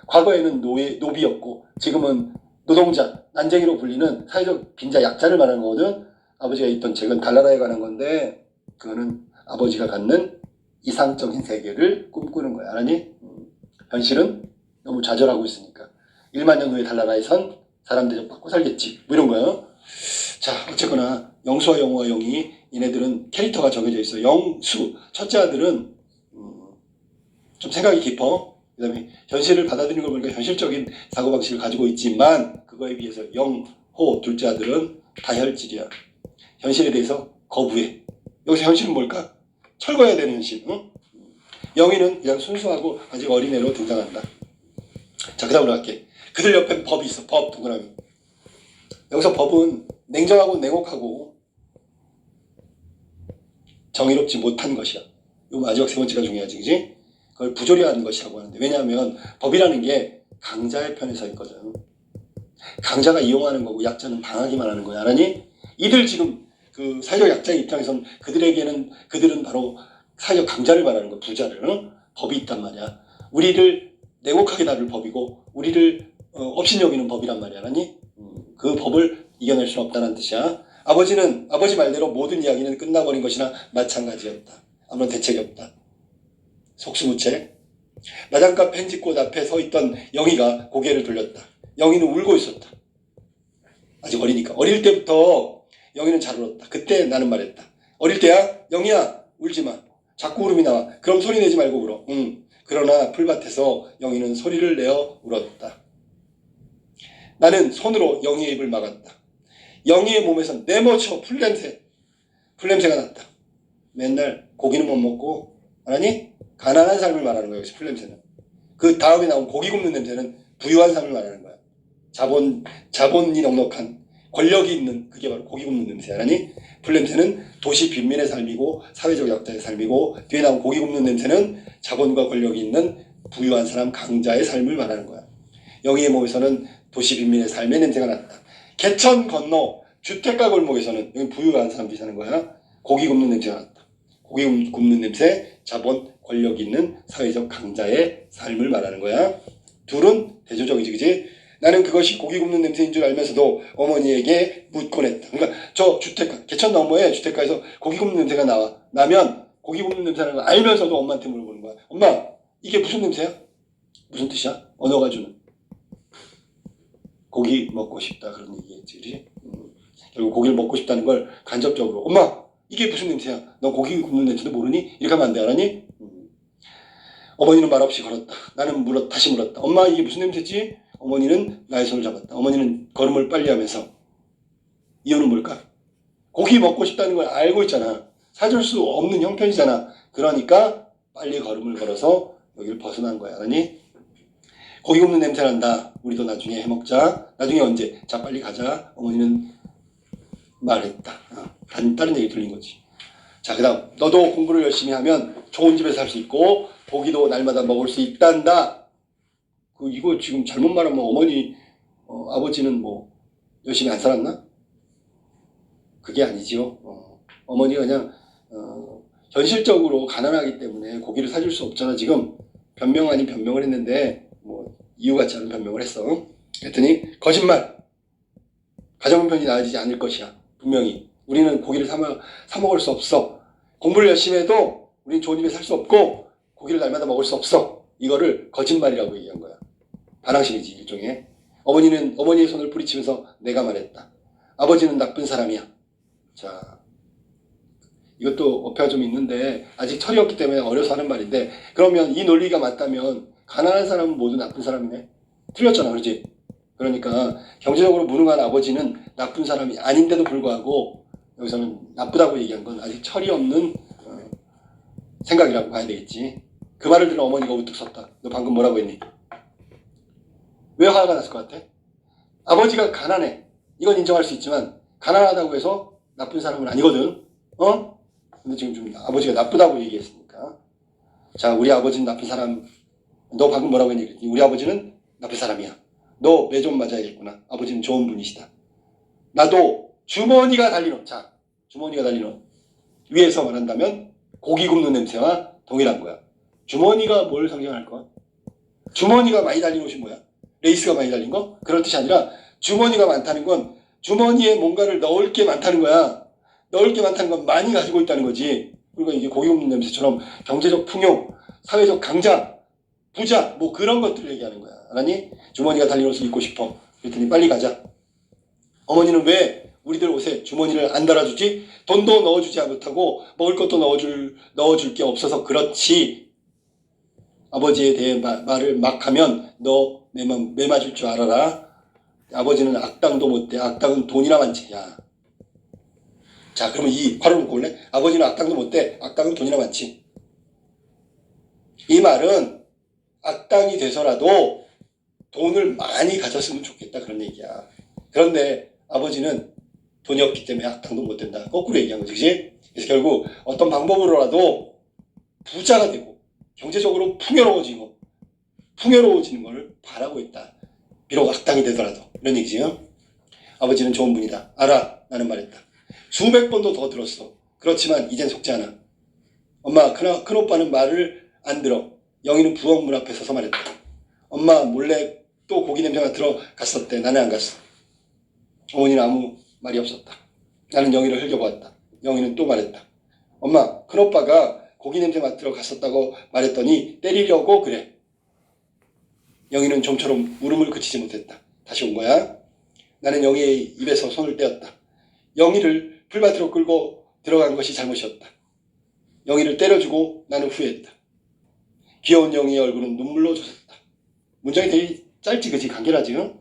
과거에는 노비였고 지금은 노동자, 난쟁이로 불리는 사회적 빈자, 약자를 말하는 거거든. 아버지가 읽던 책은 달나라에 관한 건데 그거는 아버지가 갖는 이상적인 세계를 꿈꾸는 거야. 알았니? 현실은 너무 좌절하고 있으니까 1만 년 후에 달나라에선 사람 대접받고 살겠지. 뭐 이런 거예요. 자, 어쨌거나 영수와 영호와 영희, 얘네들은 캐릭터가 정해져 있어. 영수, 첫째 아들은 좀 생각이 깊어. 그 다음에 현실을 받아들이는 걸 보니까 현실적인 사고방식을 가지고 있지만 그거에 비해서 영호, 둘째 아들은 다혈질이야. 현실에 대해서 거부해. 여기서 현실은 뭘까? 철거해야 되는 현실. 응? 영희는 그냥 순수하고 아직 어린애로 등장한다. 자, 그 다음으로 갈게. 그들 옆엔 법이 있어. 법, 동그라미. 여기서 법은 냉정하고 냉혹하고 정의롭지 못한 것이야. 요 마지막 세 번째가 중요하지, 그지? 그걸 부조리한 것이라고 하는데, 왜냐하면 법이라는 게 강자의 편에 서 있거든. 강자가 이용하는 거고 약자는 당하기만 하는 거야. 알았니? 이들 지금 그 사회적 약자의 입장에서는 그들은 바로 사회적 강자를 말하는 거야. 부자를. 응? 법이 있단 말이야. 우리를 냉혹하게 다룰 법이고 우리를 업신여기는 법이란 말이야. 알았니? 그 법을 이겨낼 수는 없다는 뜻이야. 아버지 말대로 모든 이야기는 끝나버린 것이나 마찬가지였다. 아무런 대책이 없다. 속수무책. 마당가 펜지꽃 앞에 서 있던 영희가 고개를 돌렸다. 영희는 울고 있었다. 아직 어리니까. 어릴 때부터 영희는 잘 울었다. 그때 나는 말했다. 어릴 때야? 영희야, 울지 마. 자꾸 울음이 나와. 그럼 소리 내지 말고 울어. 그러나 풀밭에서 영희는 소리를 내어 울었다. 나는 손으로 영희의 입을 막았다. 영희의 몸에선 네모쳐 풀냄새가 났다. 맨날 고기는 못 먹고, 알았니? 가난한 삶을 말하는 거야. 여기서 풀냄새는. 그 다음에 나온 고기 굽는 냄새는 부유한 삶을 말하는 거야. 자본이 넉넉한, 권력이 있는, 그게 바로 고기 굽는 냄새. 알았니? 풀냄새는 도시 빈민의 삶이고 사회적 약자의 삶이고, 뒤에 나온 고기 굽는 냄새는 자본과 권력이 있는 부유한 사람, 강자의 삶을 말하는 거야. 영희의 몸에서는 도시 빈민의 삶의 냄새가 났다. 개천 건너 주택가 골목에서는, 여기 부유한 사람들이 사는 거야. 고기 굽는 냄새가 났다. 고기 굽는 냄새, 자본, 권력 있는 사회적 강자의 삶을 말하는 거야. 둘은 대조적이지, 그지? 나는 그것이 고기 굽는 냄새인 줄 알면서도 어머니에게 묻곤 했다. 그러니까 저 주택가, 개천 너머의 주택가에서 고기 굽는 냄새가 나면 고기 굽는 냄새라는 걸 알면서도 엄마한테 물어보는 거야. 엄마, 이게 무슨 냄새야? 무슨 뜻이야? 언어가 주는. 고기 먹고 싶다, 그런 얘기겠지, 그지? 결국 고기를 먹고 싶다는 걸 간접적으로, 엄마, 이게 무슨 냄새야? 너 고기 굽는 냄새도 모르니? 이렇게 하면 안 돼, 알았니? 어머니는 말없이 걸었다. 나는 다시 물었다. 엄마, 이게 무슨 냄새지? 어머니는 나의 손을 잡았다. 어머니는 걸음을 빨리 하면서, 이유는 뭘까? 고기 먹고 싶다는 걸 알고 있잖아. 사줄 수 없는 형편이잖아. 그러니까 빨리 걸음을 걸어서 여기를 벗어난 거야, 알았니? 고기 굽는 냄새 난다. 우리도 나중에 해먹자. 나중에 언제? 자, 빨리 가자. 어머니는 말했다. 다른 얘기 들린 거지. 자, 그 다음, 너도 공부를 열심히 하면 좋은 집에서 살 수 있고 고기도 날마다 먹을 수 있단다. 이거 지금 잘못 말하면 어머니, 아버지는 뭐 열심히 안 살았나? 그게 아니죠. 어머니가 그냥 현실적으로 가난하기 때문에 고기를 사줄 수 없잖아. 지금 변명 아닌 변명을 했는데 뭐 이유 같지 않은 변명을 했어. 그랬더니 거짓말. 가정 형편이 나아지지 않을 것이야. 분명히 우리는 고기를 사 먹을 수 없어. 공부를 열심히 해도 우린 좋은 집에 살 수 없고 고기를 날마다 먹을 수 없어. 이거를 거짓말이라고 얘기한 거야. 반항심이지 일종의. 어머니는 어머니의 손을 뿌리치면서 내가 말했다. 아버지는 나쁜 사람이야. 자, 이것도 어폐가 좀 있는데 아직 철이 없기 때문에 어려서 하는 말인데, 그러면 이 논리가 맞다면 가난한 사람은 모두 나쁜 사람이네. 틀렸잖아, 그렇지? 그러니까 경제적으로 무능한 아버지는 나쁜 사람이 아닌데도 불구하고 여기서는 나쁘다고 얘기한 건 아직 철이 없는 생각이라고 봐야 되겠지. 그 말을 들은 어머니가 우뚝 섰다. 너 방금 뭐라고 했니? 왜 화가 났을 것 같아? 아버지가 가난해. 이건 인정할 수 있지만 가난하다고 해서 나쁜 사람은 아니거든. 어? 근데 지금 좀 아버지가 나쁘다고 얘기했으니까. 자, 우리 아버지는 나쁜 사람. 너 방금 뭐라고 했니? 우리 아버지는 나쁜 사람이야. 너 매 좀 맞아야겠구나. 아버지는 좋은 분이시다. 나도 주머니가 달린 옷. 자, 주머니가 달린 옷. 위에서 말한다면 고기 굽는 냄새와 동일한 거야. 주머니가 뭘 상징할까? 주머니가 많이 달린 옷이 뭐야? 레이스가 많이 달린 거? 그런 뜻이 아니라 주머니가 많다는 건 주머니에 뭔가를 넣을 게 많다는 거야. 넣을 게 많다는 건 많이 가지고 있다는 거지. 그러니까 이게 고기 굽는 냄새처럼 경제적 풍요, 사회적 강자, 부자, 뭐 그런 것들을 얘기하는 거야. 알았니? 주머니가 달린 옷을 입고 싶어. 그랬더니 빨리 가자. 어머니는 왜 우리들 옷에 주머니를 안 달아주지? 돈도 넣어주지 못하고 먹을 것도 넣어줄 게 없어서 그렇지. 아버지에 대해 말을 막 하면 너 매 맞을 줄 알아라. 아버지는 악당도 못돼. 악당은 돈이나 많지. 야. 자, 그러면 이 괄호 묶고 올래? 아버지는 악당도 못돼. 악당은 돈이나 많지. 이 말은 악당이 돼서라도 돈을 많이 가졌으면 좋겠다, 그런 얘기야. 그런데 아버지는 돈이 없기 때문에 악당도 못 된다. 거꾸로 얘기한 거지, 그치? 그래서 결국 어떤 방법으로라도 부자가 되고 경제적으로 풍요로워지는 걸 바라고 있다. 비록 악당이 되더라도. 이런 얘기지. 아버지는 좋은 분이다. 알아. 나는 말했다. 수백 번도 더 들었어. 그렇지만 이젠 속지 않아. 엄마, 큰 오빠는 말을 안 들어. 영희는 부엌 문 앞에 서서 말했다. 엄마 몰래 또 고기 냄새가 들어갔었대. 나는 안 갔어. 어머니는 아무 말이 없었다. 나는 영희를 흘겨보았다. 영희는 또 말했다. 엄마, 큰오빠가 고기 냄새 맡으러 갔었다고 말했더니 때리려고 그래. 영희는 좀처럼 울음을 그치지 못했다. 다시 온 거야. 나는 영희의 입에서 손을 떼었다. 영희를 풀밭으로 끌고 들어간 것이 잘못이었다. 영희를 때려주고 나는 후회했다. 귀여운 영희의 얼굴은 눈물로 젖었다. 문장이 되게 짧지, 그치? 간결하지? 응?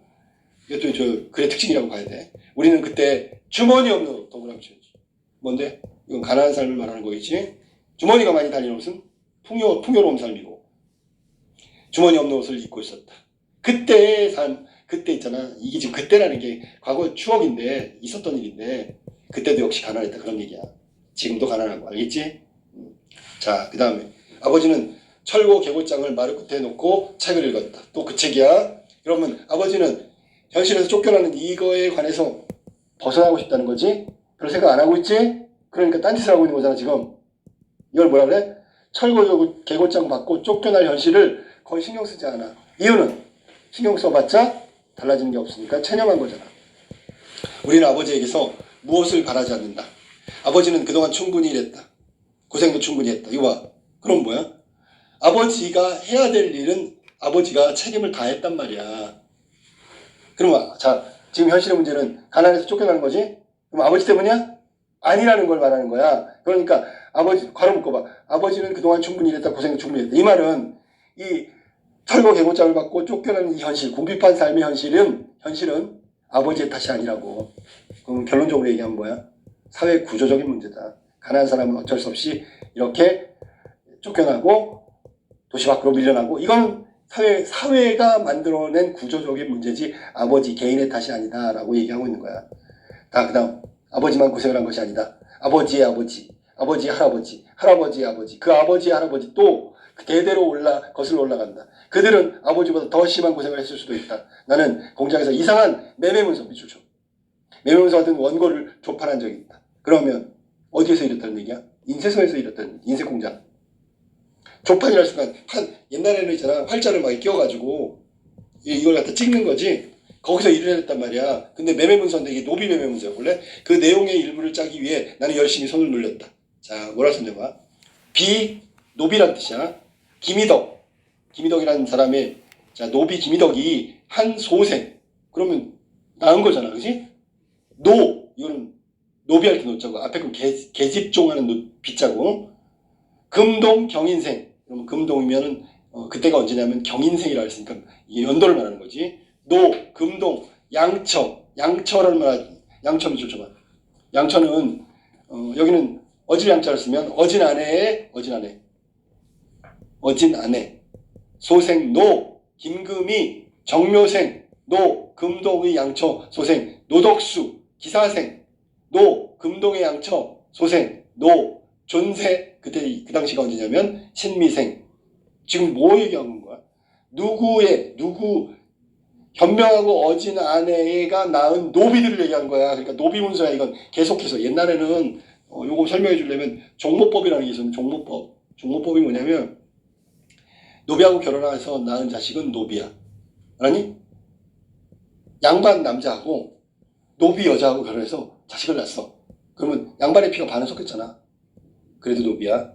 이것도 저 글의 특징이라고 봐야 돼. 우리는 그때 주머니 없는 옷, 동그라미 쳐야지. 뭔데? 이건 가난한 삶을 말하는 거겠지? 주머니가 많이 달린 옷은 풍요로운 삶이고, 주머니 없는 옷을 입고 있었다. 그때의 삶, 그때 있잖아. 이게 지금 그때라는 게 과거 추억인데, 있었던 일인데, 그때도 역시 가난했다. 그런 얘기야. 지금도 가난하고, 알겠지? 자, 그 다음에 아버지는 철고 계곡장을 마루 끝에 놓고 책을 읽었다. 또 그 책이야. 그러면 아버지는 현실에서 쫓겨나는 이거에 관해서 벗어나고 싶다는 거지? 그런 생각 안 하고 있지? 그러니까 딴짓을 하고 있는 거잖아, 지금. 이걸 뭐라 그래? 철고 계곡장 받고 쫓겨날 현실을 거의 신경 쓰지 않아. 이유는 신경 써봤자 달라지는 게 없으니까 체념한 거잖아. 우리는 아버지에게서 무엇을 바라지 않는다. 아버지는 그동안 충분히 일했다. 고생도 충분히 했다. 이거 봐. 그럼 뭐야? 아버지가 해야 될 일은 아버지가 책임을 다했단 말이야. 그럼 자, 지금 현실의 문제는 가난해서 쫓겨나는 거지? 그럼 아버지 때문이야? 아니라는 걸 말하는 거야. 그러니까 아버지, 괄호 묶어봐. 아버지는 그동안 충분히 일했다. 고생도 충분히 했다. 이 말은 이 철거 계곡장을 받고 쫓겨나는 이 현실, 궁핍한 삶의 현실은 아버지의 탓이 아니라고. 그럼 결론적으로 얘기하면 뭐야? 사회 구조적인 문제다. 가난한 사람은 어쩔 수 없이 이렇게 쫓겨나고 도시 밖으로 밀려나고, 이건 사회가 만들어낸 구조적인 문제지 아버지 개인의 탓이 아니다라고 얘기하고 있는 거야. 그 다음 아버지만 고생을 한 것이 아니다. 아버지의 아버지, 아버지의 할아버지, 할아버지의 아버지, 그 아버지의 할아버지 또 대대로 거슬러 올라간다. 그들은 아버지보다 더 심한 고생을 했을 수도 있다. 나는 공장에서 이상한 매매문서, 밑줄 쳐. 매매문서 같은 원고를 조판한 적이 있다. 그러면 어디에서 일했다는 얘기야? 인쇄소에서 일했다는 얘기. 인쇄공장. 조판이랄 순간 옛날에는 있잖아, 활자를 막 끼워가지고 이걸 갖다 찍는 거지. 거기서 일을 했단 말이야. 근데 매매문서인데 이게 노비 매매문서야. 원래 그 내용의 일부를 짜기 위해 나는 열심히 손을 놀렸다. 자, 뭐라 쓰냐면 노비란 뜻이야. 김이덕이라는 사람의, 자, 노비 김이덕이 한 소생. 그러면 나은 거잖아, 그지? 이거는 노비할 때 노자고, 앞에 그 계집종하는 비자고, 금동 경인생. 그러면 금동이면은 그때가 언제냐면 경인생이라 했으니까 이게 연도를 말하는 거지. 금동, 양처라는 말, 양처는 쫓아봐. 양처는 여기는 어질 양자를 쓰면 어진 아내, 소생 김금이, 정묘생 금동의 양처 소생, 노덕수 기사생 금동의 양처 소생, 존세, 그때 그 당시가 언제냐면 신미생. 지금 뭐 얘기하는 거야? 누구 현명하고 어진 아내가 낳은 노비들을 얘기하는 거야. 그러니까 노비 문서야. 이건 계속해서 옛날에는 요거 설명해 주려면 종모법이라는 게 있었는데, 종모법이 뭐냐면 노비하고 결혼해서 낳은 자식은 노비야. 아니? 양반 남자하고 노비 여자하고 결혼해서 자식을 낳았어. 그러면 양반의 피가 반은 섞였잖아. 그래도 노비야.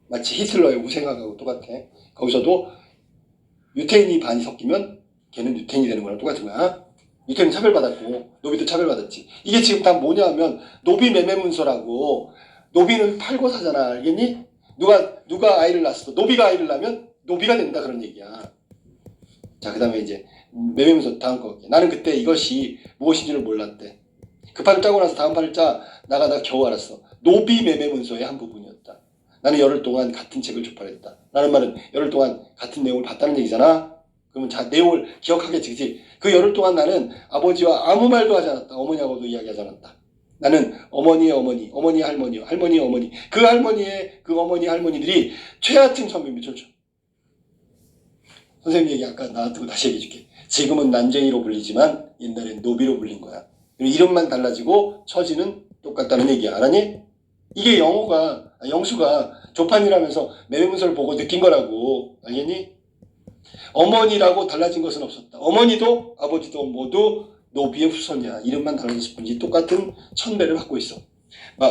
마치 히틀러의 우생학하고 똑같아. 거기서도 유태인이 반이 섞이면 걔는 유태인이 되는 거랑 똑같은 거야. 유태인은 차별받았고 노비도 차별받았지. 이게 지금 다 뭐냐 하면 노비 매매 문서라고. 노비는 팔고 사잖아. 알겠니? 누가 아이를 낳았어. 노비가 아이를 낳으면 노비가 된다, 그런 얘기야. 자, 그 다음에 이제 매매 문서 다음 거. 나는 그때 이것이 무엇인지를 몰랐대. 그 판을 짜고 나서 다음 판을 나가다 겨우 알았어. 노비 매매 문서의 한 부분이었다. 나는 열흘 동안 같은 책을 조판했다. 라는 말은 열흘 동안 같은 내용을 봤다는 얘기잖아. 그러면 내용을 기억하겠지, 그치? 그 열흘 동안 나는 아버지와 아무 말도 하지 않았다. 어머니하고도 이야기하지 않았다. 나는 어머니의 할머니, 할머니의 어머니, 그 할머니의 그 어머니 할머니들이 최하층 선배입니다. 선생님 얘기 아까 나왔던 거 다시 얘기해줄게. 지금은 난쟁이로 불리지만 옛날엔 노비로 불린 거야. 이름만 달라지고 처지는 똑같다는 얘기야. 알았니? 이게 영수가 조판이라면서 매매문서를 보고 느낀 거라고. 알겠니? 어머니라고 달라진 것은 없었다. 어머니도 아버지도 모두 노비의 후손이야. 이름만 달라졌을 뿐이지 똑같은 천배를 받고 있어.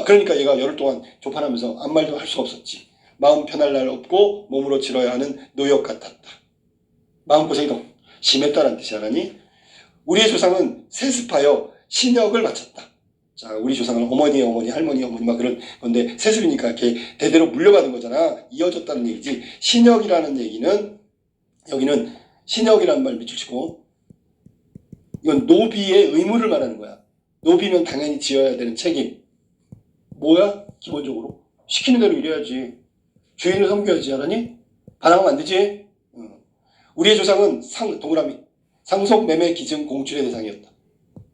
그러니까 얘가 열흘 동안 조판하면서 아무 말도 할 수가 없었지. 마음 편할 날 없고 몸으로 치러야 하는 노역 같았다. 마음고생이 너무 심했다는 뜻이 알았니? 우리의 조상은 세습하여 신역을 바쳤다. 자, 우리 조상은 어머니, 할머니 막 그런 건데 세습이니까 이렇게 대대로 물려받은 거잖아. 이어졌다는 얘기지. 신역이라는 얘기는 여기는 신역이라는 말 밑줄 치고 이건 노비의 의무를 말하는 거야. 노비는 당연히 지어야 되는 책임. 뭐야? 기본적으로 시키는 대로 일해야지. 주인을 섬겨야지. 알았니? 반항하면 안 되지. 우리의 조상은 동그라미 상속 매매 기증 공출의 대상이었다.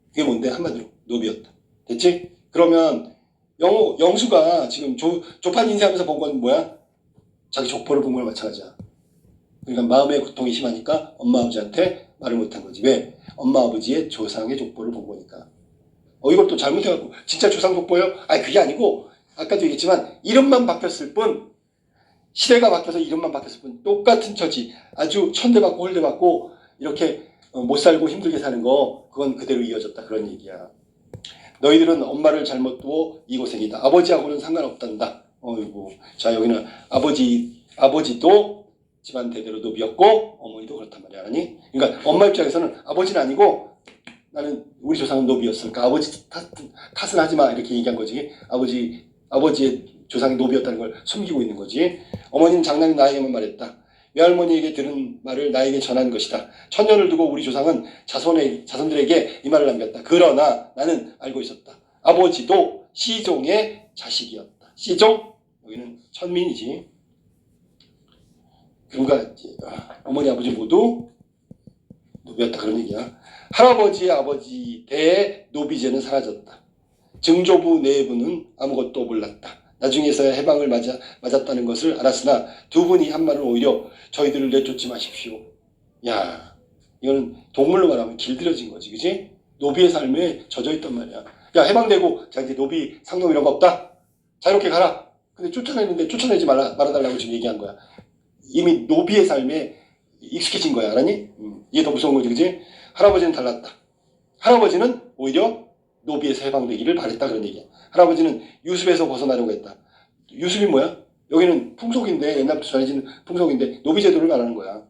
그게 뭔데? 한마디로 노비였다. 됐지? 그러면 영수가 지금 조판 인쇄하면서 본 건 뭐야? 자기 족보를 본 거랑 마찬가지야. 그러니까 마음의 고통이 심하니까 엄마 아버지한테 말을 못한 거지. 왜? 엄마 아버지의 조상의 족보를 본 거니까. 이걸 또 잘못해갖고 진짜 조상 족보예요? 아니, 그게 아니고 아까도 얘기했지만 이름만 바뀌었을 뿐, 시대가 바뀌어서 이름만 바뀌었을 뿐, 똑같은 처지, 아주 천대받고 홀대받고 이렇게 못 살고 힘들게 사는 거, 그건 그대로 이어졌다, 그런 얘기야. 너희들은 엄마를 잘못 두어 이 고생이다. 아버지하고는 상관없단다. 어이구. 자, 여기는 아버지도 집안 대대로 노비였고 어머니도 그렇단 말이야. 아니? 그러니까 엄마 입장에서는 아버지는 아니고 나는 우리 조상은 노비였으니까 그러니까 아버지 탓은 하지 마, 이렇게 얘기한 거지. 아버지의 조상이 노비였다는 걸 숨기고 있는 거지. 어머니는 장남이 나에게만 말했다. 외할머니에게 들은 말을 나에게 전한 것이다. 천년을 두고 우리 조상은 자손들에게 이 말을 남겼다. 그러나 나는 알고 있었다. 아버지도 시종의 자식이었다. 시종? 여기는 천민이지. 그러니까 어머니 아버지 모두 노비였다, 그런 얘기야. 할아버지의 아버지 대의 노비제는 사라졌다. 증조부 내부는 아무것도 몰랐다. 나중에서야 해방을 맞았다는 것을 알았으나 두 분이 한 말은 오히려 저희들을 내쫓지 마십시오. 야, 이거는 동물로 말하면 길들여진 거지, 그지? 노비의 삶에 젖어있단 말이야. 야, 해방되고 자 이제 노비 상놈 이런 거 없다. 자유롭게 가라. 근데 쫓아내지 말아달라고 지금 얘기한 거야. 이미 노비의 삶에 익숙해진 거야. 알았니? 이게 더 무서운 거지, 그지? 할아버지는 달랐다. 할아버지는 오히려 노비에서 해방되기를 바랬다, 그런 얘기야. 할아버지는 유습에서 벗어나려고 했다. 유습이 뭐야? 여기는 풍속인데, 옛날부터 전해진 풍속인데 노비제도를 말하는 거야.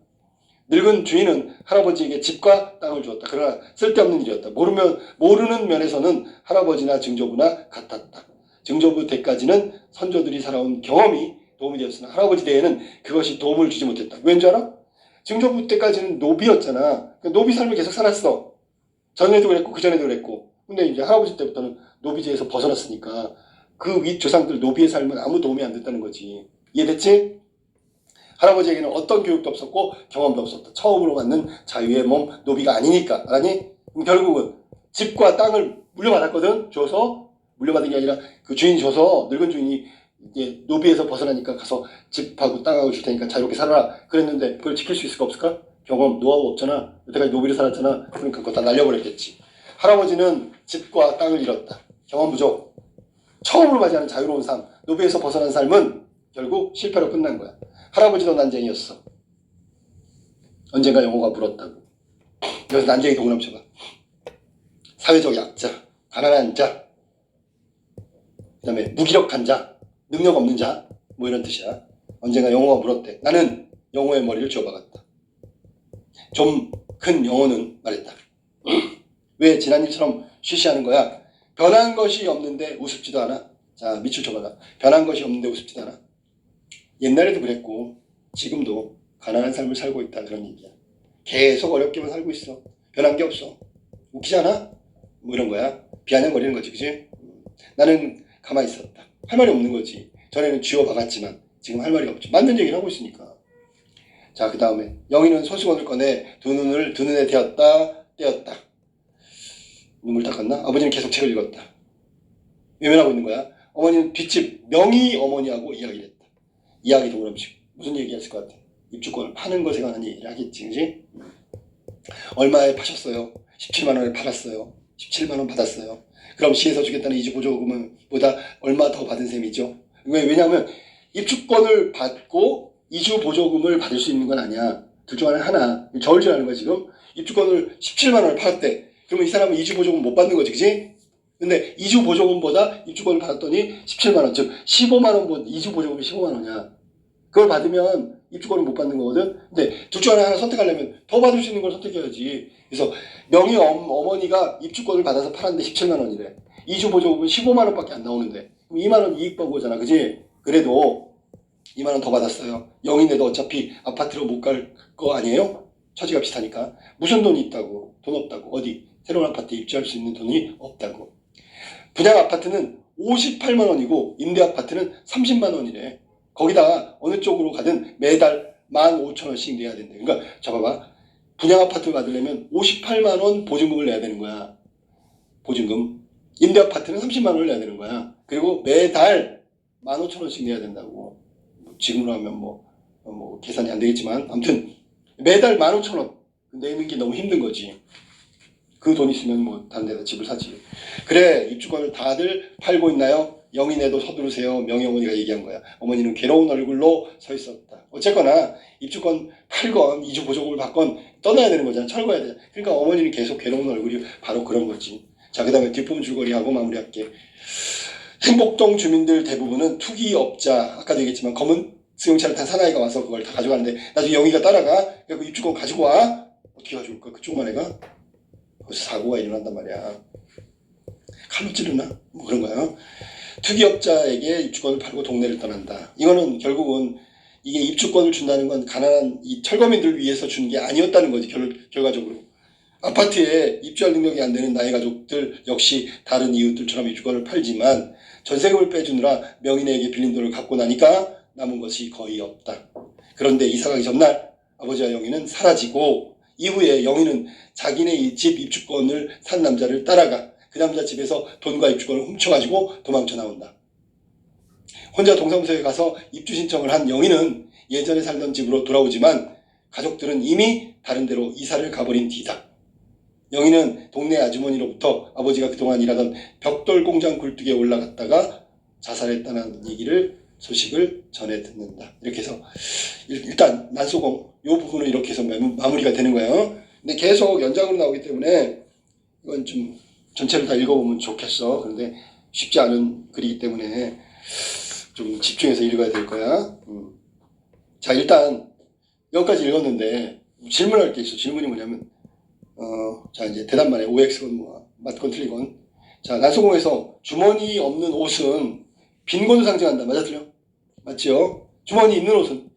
늙은 주인은 할아버지에게 집과 땅을 주었다. 그러나 쓸데없는 일이었다. 모르는 면에서는 할아버지나 증조부나 같았다. 증조부 때까지는 선조들이 살아온 경험이 도움이 되었으나 할아버지 때에는 그것이 도움을 주지 못했다. 왠 줄 알아? 증조부 때까지는 노비였잖아. 그러니까 노비 삶을 계속 살았어. 전에도 그랬고 그전에도 그랬고. 근데 이제 할아버지 때부터는 노비제에서 벗어났으니까 그 윗 조상들 노비의 삶은 아무 도움이 안 됐다는 거지. 이해됐지? 할아버지에게는 어떤 교육도 없었고 경험도 없었다. 처음으로 갖는 자유의 몸 노비가 아니니까. 알았니? 그럼 결국은 집과 땅을 물려받았거든. 줘서 물려받은 게 아니라 그 주인이 줘서 늙은 주인이 이제 노비에서 벗어나니까 가서 집하고 땅하고 줄 테니까 자유롭게 살아라. 그랬는데 그걸 지킬 수 있을까 없을까? 경험, 노하우 없잖아. 여태까지 노비로 살았잖아. 그러니까 그거 다 날려버렸겠지. 할아버지는 집과 땅을 잃었다. 경험 부족. 처음으로 맞이하는 자유로운 삶, 노비에서 벗어난 삶은 결국 실패로 끝난 거야. 할아버지도 난쟁이였어. 언젠가 영호가 물었다고. 여기서 난쟁이 동그라미 쳐봐. 사회적 약자, 가난한 자, 그 다음에 무기력한 자, 능력 없는 자, 뭐 이런 뜻이야. 언젠가 영호가 물었대. 나는 영호의 머리를 쥐어박았다. 좀 큰 영호는 말했다. 왜 지난 일처럼 쉬쉬하는 거야? 변한 것이 없는데 우습지도 않아? 자, 밑줄 쳐봐라. 변한 것이 없는데 우습지도 않아? 옛날에도 그랬고 지금도 가난한 삶을 살고 있다 그런 얘기야. 계속 어렵게만 살고 있어. 변한 게 없어. 웃기지 않아? 뭐 이런 거야. 비아냥거리는 거지, 그치? 나는 가만히 있었다. 할 말이 없는 거지. 전에는 쥐어박았지만 지금 할 말이 없죠. 맞는 얘기를 하고 있으니까. 자, 그 다음에 영희는 손수건을 꺼내 두 눈에 떼었다. 눈물 닦았나? 아버지는 계속 책을 읽었다. 외면하고 있는 거야. 어머니는 뒷집 명희 어머니하고 이야기를 했다. 이야기 동그라미치고 무슨 얘기했을 것 같아? 입주권을 파는 것에 관한 얘기를 하겠지, 그지? 얼마에 파셨어요? 17만 원에 팔았어요. 17만 원 받았어요. 그럼 시에서 주겠다는 이주 보조금은 보다 얼마 더 받은 셈이죠? 왜냐하면 입주권을 받고 이주 보조금을 받을 수 있는 건 아니야. 둘 중 하나. 저울질하는 거야 지금. 입주권을 17만 원을 팔았대. 그러면 이 사람은 이주 보조금 못 받는 거지, 그지? 근데 이주 보조금보다 입주권을 받았더니 17만 원, 즉 15만 원보다 이주 보조금이 15만 원이야. 그걸 받으면 입주권을 못 받는 거거든. 근데 둘 중 하나 선택하려면 더 받을 수 있는 걸 선택해야지. 그래서 명의 어머니가 입주권을 받아서 팔았는데 17만 원이래. 이주 보조금은 15만 원밖에 안 나오는데 그럼 2만 원 이익 본 거잖아, 그지? 그래도 2만 원 더 받았어요. 영인데도 어차피 아파트로 못 갈 거 아니에요? 처지가 비슷하니까. 무슨 돈이 있다고? 돈 없다고. 어디? 새로운 아파트에 입주할 수 있는 돈이 없다고. 분양 아파트는 58만 원이고 임대 아파트는 30만 원이래. 거기다가 어느 쪽으로 가든 매달 15,000원씩 내야 된대. 그러니까 잡아봐. 분양 아파트 받으려면 58만 원 보증금을 내야 되는 거야. 보증금. 임대 아파트는 30만 원을 내야 되는 거야. 그리고 매달 15,000원씩 내야 된다고. 지금으로 하면 뭐 계산이 안 되겠지만 아무튼 매달 15,000원 내는 게 너무 힘든 거지. 그 돈 있으면 뭐 다른 데다 집을 사지. 그래, 입주권을 다들 팔고 있나요? 영인에도 서두르세요. 명희어머니가 얘기한 거야. 어머니는 괴로운 얼굴로 서 있었다. 어쨌거나 입주권 팔건 이주 보조금을 받건 떠나야 되는 거잖아. 철거해야 돼. 그러니까 어머니는 계속 괴로운 얼굴이 바로 그런 거지. 자, 그 다음에 뒷부분 줄거리하고 마무리할게. 행복동 주민들 대부분은 투기업자, 아까도 얘기했지만 검은 승용차를 탄 사나이가 와서 그걸 다 가져가는데 나중에 영희가 따라가. 그리고 입주권 가지고 와. 어떻게 가져올까? 그쪽만 애가? 거기서 사고가 일어난단 말이야. 칼로 찌르나? 뭐 그런 거야. 투기업자에게 입주권을 팔고 동네를 떠난다. 이거는 결국은 이게 입주권을 준다는 건 가난한 이 철거민들을 위해서 주는 게 아니었다는 거지. 결과적으로. 아파트에 입주할 능력이 안 되는 나의 가족들 역시 다른 이웃들처럼 입주권을 팔지만 전세금을 빼주느라 명인에게 빌린 돈을 갚고 나니까 남은 것이 거의 없다. 그런데 이사가기 전날 아버지와 영희는 사라지고 이후에 영희는 자기네 집 입주권을 산 남자를 따라가 그 남자 집에서 돈과 입주권을 훔쳐가지고 도망쳐 나온다. 혼자 동사무소에 가서 입주 신청을 한 영희는 예전에 살던 집으로 돌아오지만 가족들은 이미 다른 데로 이사를 가버린 뒤다. 영희는 동네 아주머니로부터 아버지가 그동안 일하던 벽돌 공장 굴뚝에 올라갔다가 자살했다는 소식을 전해 듣는다. 이렇게 해서 일단 난소공 이 부분은 이렇게 해서 마무리가 되는 거예요. 근데 계속 연장으로 나오기 때문에 이건 좀 전체를 다 읽어보면 좋겠어. 그런데 쉽지 않은 글이기 때문에 좀 집중해서 읽어야 될 거야. 자, 일단 여기까지 읽었는데 질문할 게 있어. 질문이 뭐냐면 자, 이제 대답만 해. OX건 뭐 맞건 틀리건. 자, 난소공에서 주머니 없는 옷은 빈곤을 상징한다. 맞아 틀려? 맞죠? 주머니 있는 옷은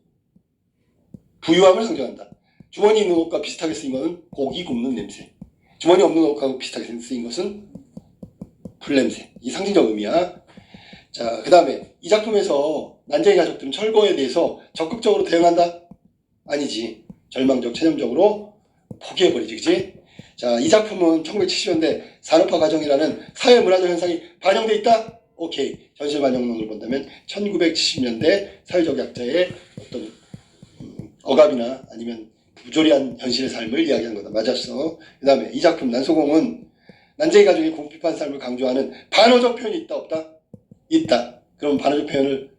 부유함을 상징한다. 주머니 있는 옷과 비슷하게 쓰인 것은 고기 굽는 냄새. 주머니 없는 옷하고 비슷하게 쓰인 것은 풀냄새. 이 상징적 의미야. 자, 그 다음에 이 작품에서 난쟁이 가족들은 철거에 대해서 적극적으로 대응한다? 아니지. 절망적, 체념적으로 포기해버리지. 그치? 자, 이 작품은 1970년대 산업화 과정이라는 사회문화적 현상이 반영돼 있다? 오케이. 현실 반영론을 본다면 1970년대 사회적 약자의 어떤 억압이나 아니면 부조리한 현실의 삶을 이야기한 거다. 맞았어. 그 다음에 이 작품 난소공은 난쟁이 가족의 궁핍한 삶을 강조하는 반어적 표현이 있다? 없다? 있다. 그럼 반어적 표현을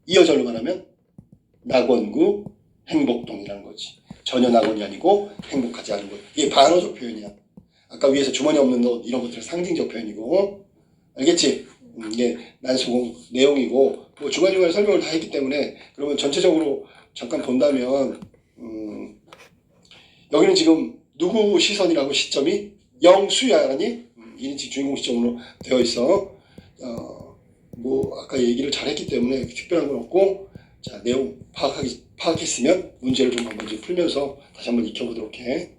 이어절로 말하면 낙원구 행복동이라는 거지. 전혀 낙원이 아니고 행복하지 않은 것. 이게 반어적 표현이야. 아까 위에서 주머니 없는 옷 이런 것들은 상징적 표현이고. 알겠지? 이게 난소공 내용이고 뭐 중간중간에 설명을 다 했기 때문에 그러면 전체적으로 잠깐 본다면 여기는 지금 누구 시선이라고 시점이 영수야. 알았니? 이는 지금 주인공 시점으로 되어 있어. 뭐 아까 얘기를 잘 했기 때문에 특별한 건 없고, 자, 내용 파악했으면 문제를 좀 한번 풀면서 다시 한번 익혀보도록 해.